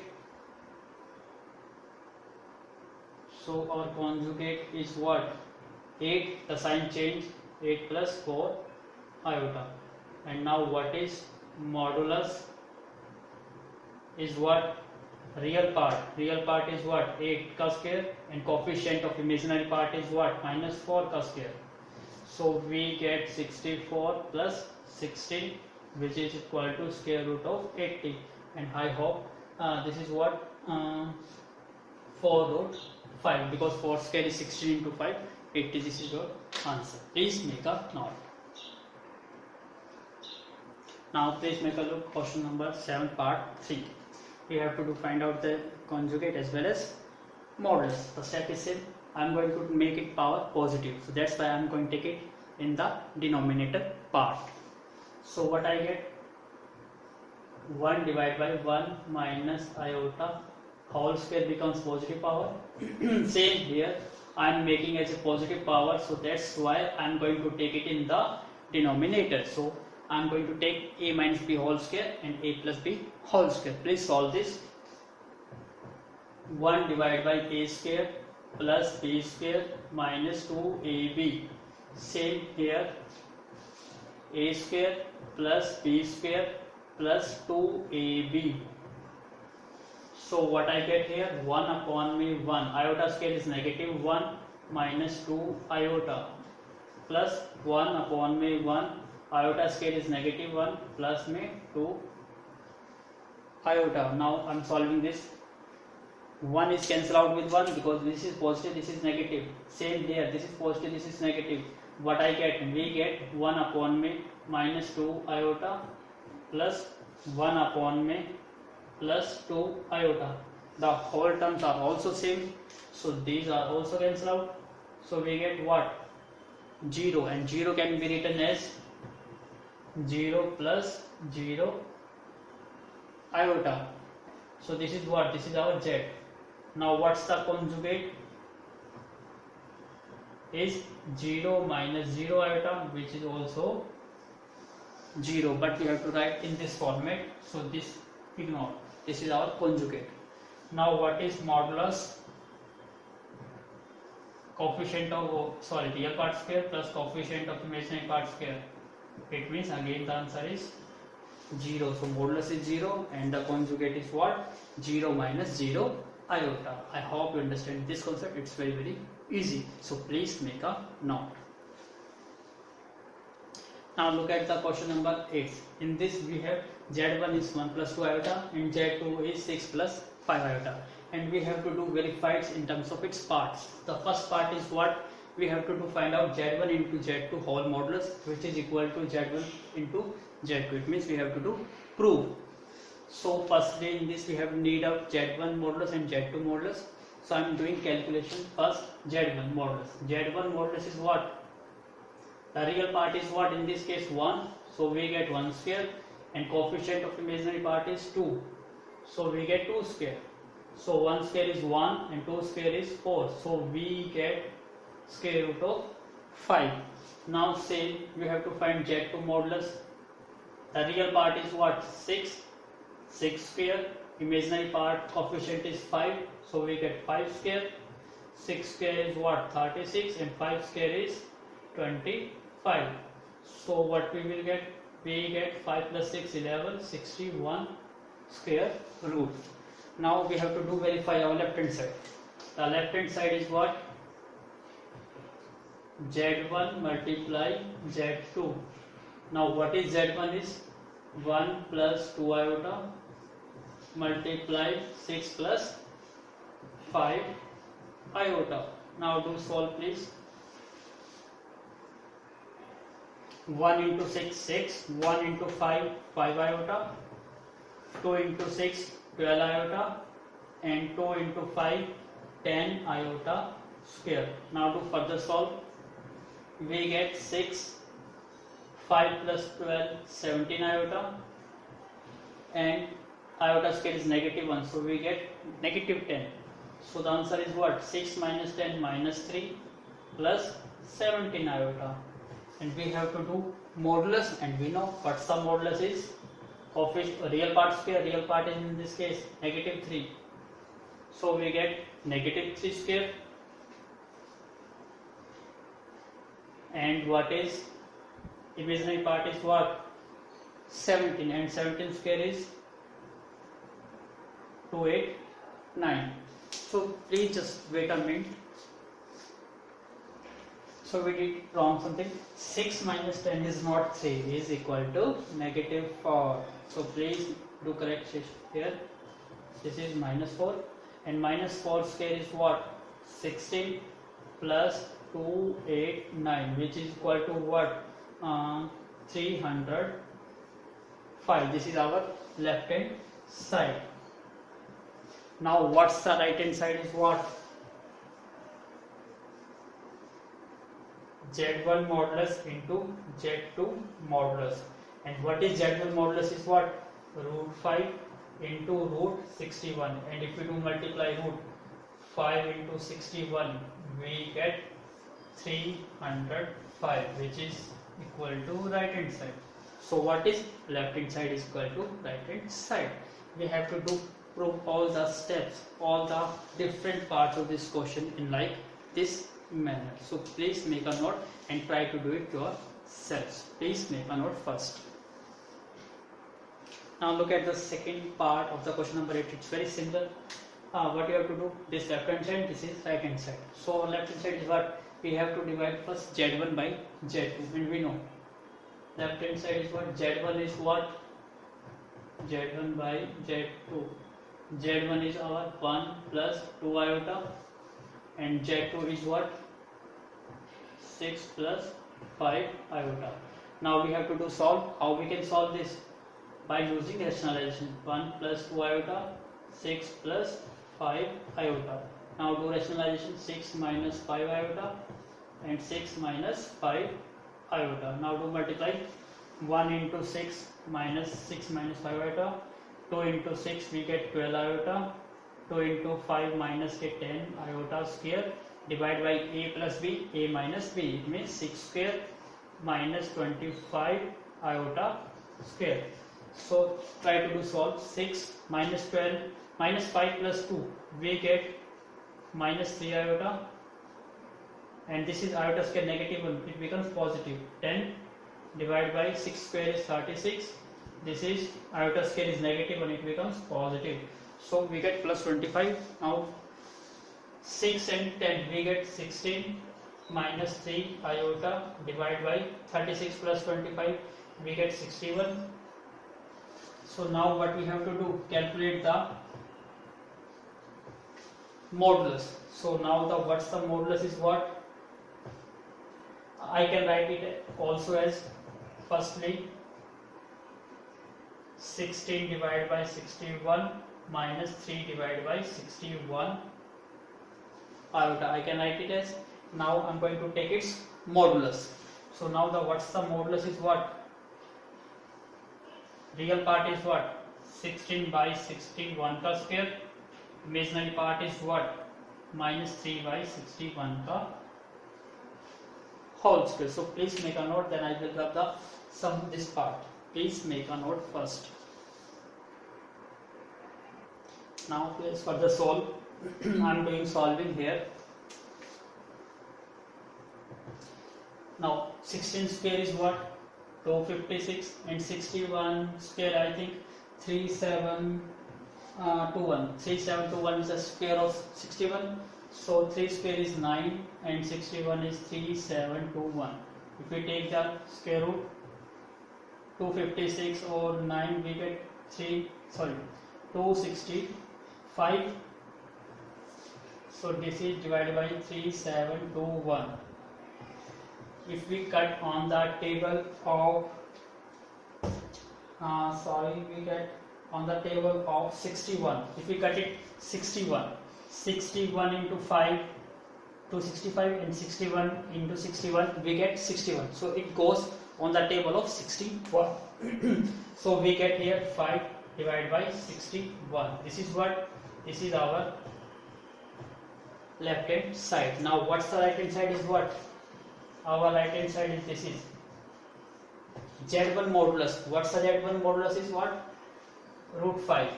So our conjugate is what? 8, the sign change, 8 plus 4 iota. And now what is modulus? Is what? Real part. Real part is what? 8 ka square and coefficient of imaginary part is what? -4 ka square. So we get 64 plus 16, which is equal to square root of 80. And I hope this is what? 4 root 5, because 4 square is 16 into 5, 80. This is your answer. Please make a note. Now please make a look, question number 7 part 3. We have to find out the conjugate as well as modulus. The step is same. I am going to make it power positive. So that's why I am going to take it in the denominator part. So what I get? 1 divided by 1 minus iota whole square becomes positive power. Same here. I am making as a positive power. So that's why I am going to take it in the denominator. So I am going to take a minus b whole square and a plus b whole square. Please solve this. 1 divided by a square plus b square minus 2ab. Same here. A square plus b square plus 2ab. So what I get here? 1 upon me 1. Iota square is -1 minus 2 iota plus 1 upon me 1. Iota square is -1 plus me 2 iota. Now I am solving this. 1 is cancelled out with 1 because this is positive, this is negative. Same here, this is positive, this is negative. What I get? We get 1 upon me minus 2 iota plus 1 upon me plus 2 iota. The whole terms are also same, so these are also cancelled out. So we get what? 0, and 0 can be written as 0 plus 0 iota. So this is what? This is our z. Now what's the conjugate? Is 0 minus 0 iota, which is also 0, but we have to write in this format. So this ignore. This is our conjugate. Now what is modulus? Coefficient of real part square plus coefficient of imaginary part square. It means again the answer is 0. So modulus is 0 and the conjugate is what? 0 minus 0 iota. I hope you understand this concept. It's very easy. So please make a note. Now look at the question number 8. In this we have z1 is 1 plus 2 iota and z2 is 6 plus 5 iota. And we have to do verifieds in terms of its parts. The first part is what? We have to find out z1 into z2 whole modulus, which is equal to z1 into z2. It means we have to do prove. So firstly in this we have need of z1 modulus and z2 modulus. So I am doing calculation first. z1 modulus. Z1 modulus is what? The real part is what? In this case 1. So we get 1 square and coefficient of imaginary part is 2. So we get 2 square. So 1 square is 1 and 2 square is 4. So we get square root of 5. Now say we have to find Z2 modulus. The real part is what? 6. 6 square. Imaginary part coefficient is 5. So we get 5 square. 6 square is what? 36 and 5 square is 25. So what we will get? We get 5 plus 6 11, 61 square root. Now we have to do verify our left hand side. The left hand side is what? Z1 multiply Z2. Now what is Z1 is 1 plus 2 iota multiply 6 plus 5 iota. Now do solve please. 1 into 6 6, 1 into 5 5 iota, 2 into 6 12 iota, and 2 into 5 10 iota square. Now to further solve, we get 6, 5 plus 12 17 iota, and iota square is negative 1, so we get negative 10. So the answer is what? 6 minus 10 minus 3 plus 17 iota. And we have to do modulus, and we know what some modulus is. Real part square, real part is in this case negative 3. So we get negative 3 square. And what is imaginary part is what? 17, and 17 square is 289. So please just wait a minute. So we did wrong something. 6 minus 10 is not 3, is equal to negative 4. So please do correct here. This is minus 4, and minus 4 square is what? 16 plus 289, which is equal to what? 305. This is our left hand side. Now what's the right hand side is what? Z1 modulus into Z2 modulus. And what is Z1 modulus is what? Root 5 into root 61. And if we do multiply root 5 into 61, we get 305, which is equal to right hand side. So what is left hand side is equal to right hand side. We have to do prove all the steps, all the different parts of this question in like this manner. So please make a note and try to do it yourselves. Please make a note first. Now look at the second part of the question number 8. It's very simple. What you have to do, this left hand side, this is right hand side. So left hand side is what? We have to divide first Z1 by Z2, and we know left hand side is what? Z1 is what? Z1 by Z2. Z1 is our 1 plus 2 iota, and Z2 is what? 6 plus 5 iota. Now we have to do solve. How we can solve this? By using rationalization. 1 plus 2 iota, 6 plus 5 iota. Now do rationalization. 6 minus 5 iota and 6 minus 5 iota. Now do multiply. 1 into 6 minus 6 minus 5 iota. 2 into 6 we get 12 iota. 2 into 5 minus 10 iota square. Divide by a plus b, a minus b. It means 6 square minus 25 iota square. So try to do solve. 6 minus 12 minus 5 plus 2, we get minus 3 iota, and this is iota square negative 1, it becomes positive. 10 divided by 6 square is 36. This is iota square is negative 1, it becomes positive. So we get plus 25. Now 6 and 10 we get 16 minus 3 iota divided by 36 plus 25 we get 61. So now what we have to do, calculate the modulus. So now the what's the modulus is what? I can write it also as firstly 16 divided by 61 minus 3 divided by 61 iota. I can write it as, now I'm going to take its modulus. So now the what's the modulus is what? Real part is what? 16 by 16, 1 का square, Imaginary part is what? Minus 3 by 61 ka whole square. So please make a note, then I will grab the sum this part. Please make a note first. Now please further solve. I am doing solving here. Now 16 square is what? 256, and 61 square I think 3721. 3721 is the square of 61. So 3 square is 9 and 61 is 3721. If we take the square root, 256 or 9, we get 265. So this is divided by 3721. If we cut on the table of we get on the table of 61. If we cut it 61 into 5 to 65, and 61 into 61 we get 61. So it goes on the table of 61. So we get here 5 divided by 61. This is what? This is our left hand side. Now what's the right hand side is what? Our right hand side is this is Z1 modulus. What's the Z1 modulus is what? Root 5.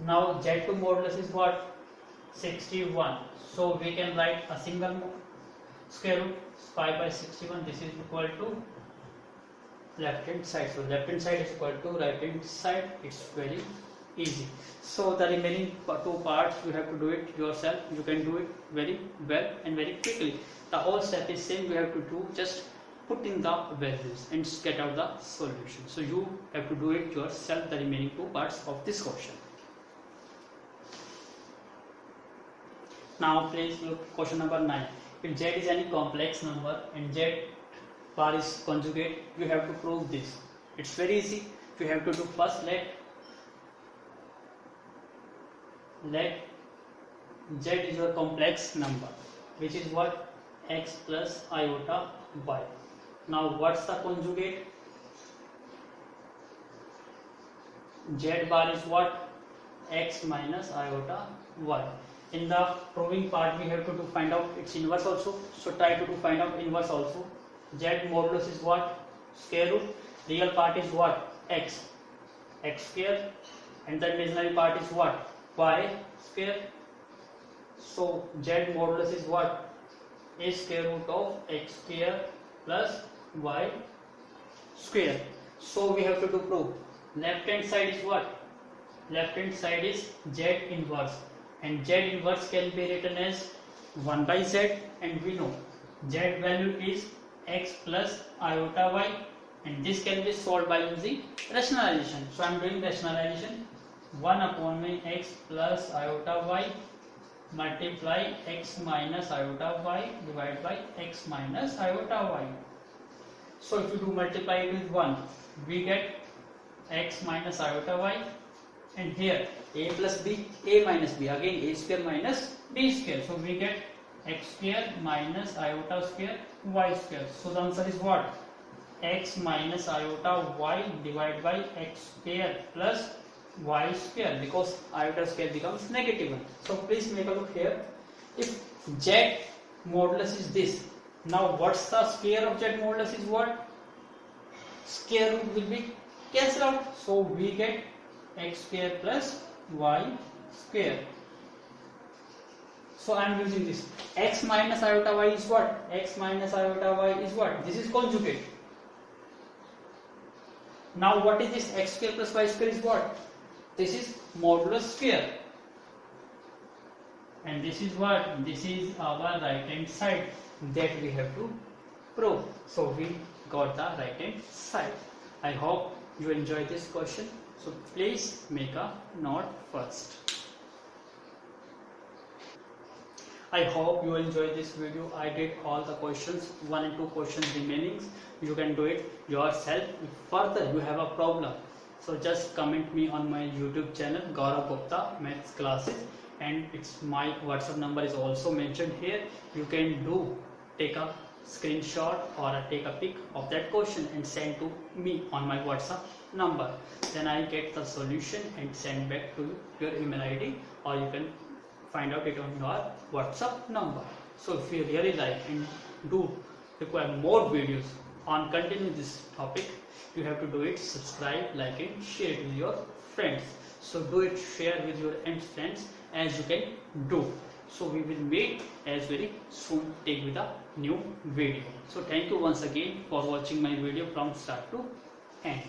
Now Z2 modulus is what? 61. So we can write a single square root 5 by 61. This is equal to left hand side. So left hand side is equal to right hand side. It's very easy. So the remaining two parts you have to do it yourself. You can do it very well and very quickly. The whole step is same. We have to do just put in the values and get out the solution. So you have to do it yourself, the remaining two parts of this question. Now please look question number 9. If Z is any complex number and Z bar is conjugate, you have to prove this. It's very easy. You have to do first let Z is a complex number, which is what? X plus iota y. Now what's the conjugate? Z bar is what? X minus iota y. In the proving part we have to find out its inverse also. So try to find out inverse also. Z modulus is what? Square root. Real part is what? X square, and the imaginary part is what? Y square. So Z modulus is what? A square root of x square plus y square. So we have to prove. Left hand side is what? Left hand side is Z inverse, and Z inverse can be written as 1 by Z, and we know Z value is x plus iota y, and this can be solved by using rationalization. So I am doing rationalization. 1 upon x plus iota y multiply x minus iota y divided by x minus iota y. So if you do multiply it with 1, we get x minus iota y, and here a plus b, a minus b, again a square minus b square. So we get x square minus iota square y square. So the answer is what? X minus iota y divided by x square plus y square, because iota square becomes negative 1. So please make a look here. If Z modulus is this, now what's the square of Z modulus is what? Square root will be cancelled out. So we get x square plus y square. So I am using this. X minus iota y is what? X minus iota y is what? This is conjugate. Now what is this? X square plus y square is what? This is modulus square. And this is what? This is our right hand side that we have to prove. So we got the right hand side. I hope you enjoy this question. So please make a note first. I hope you enjoy this video. I did all the questions, 1 and 2 questions remaining. You can do it yourself. If further you have a problem, so just comment me on my YouTube channel, Gaurav Gupta Maths Classes, and it's my WhatsApp number is also mentioned here. You can take a screenshot or take a pic of that question and send to me on my WhatsApp number. Then I get the solution and send back to your email ID, or you can find out it on your WhatsApp number. So if you really like and do require more videos on continue this topic, you have to do it, subscribe, like and share it with your friends. So do it, share with your friends as you can do. So we will meet as very soon, take with a new video. So thank you once again for watching my video from start to end.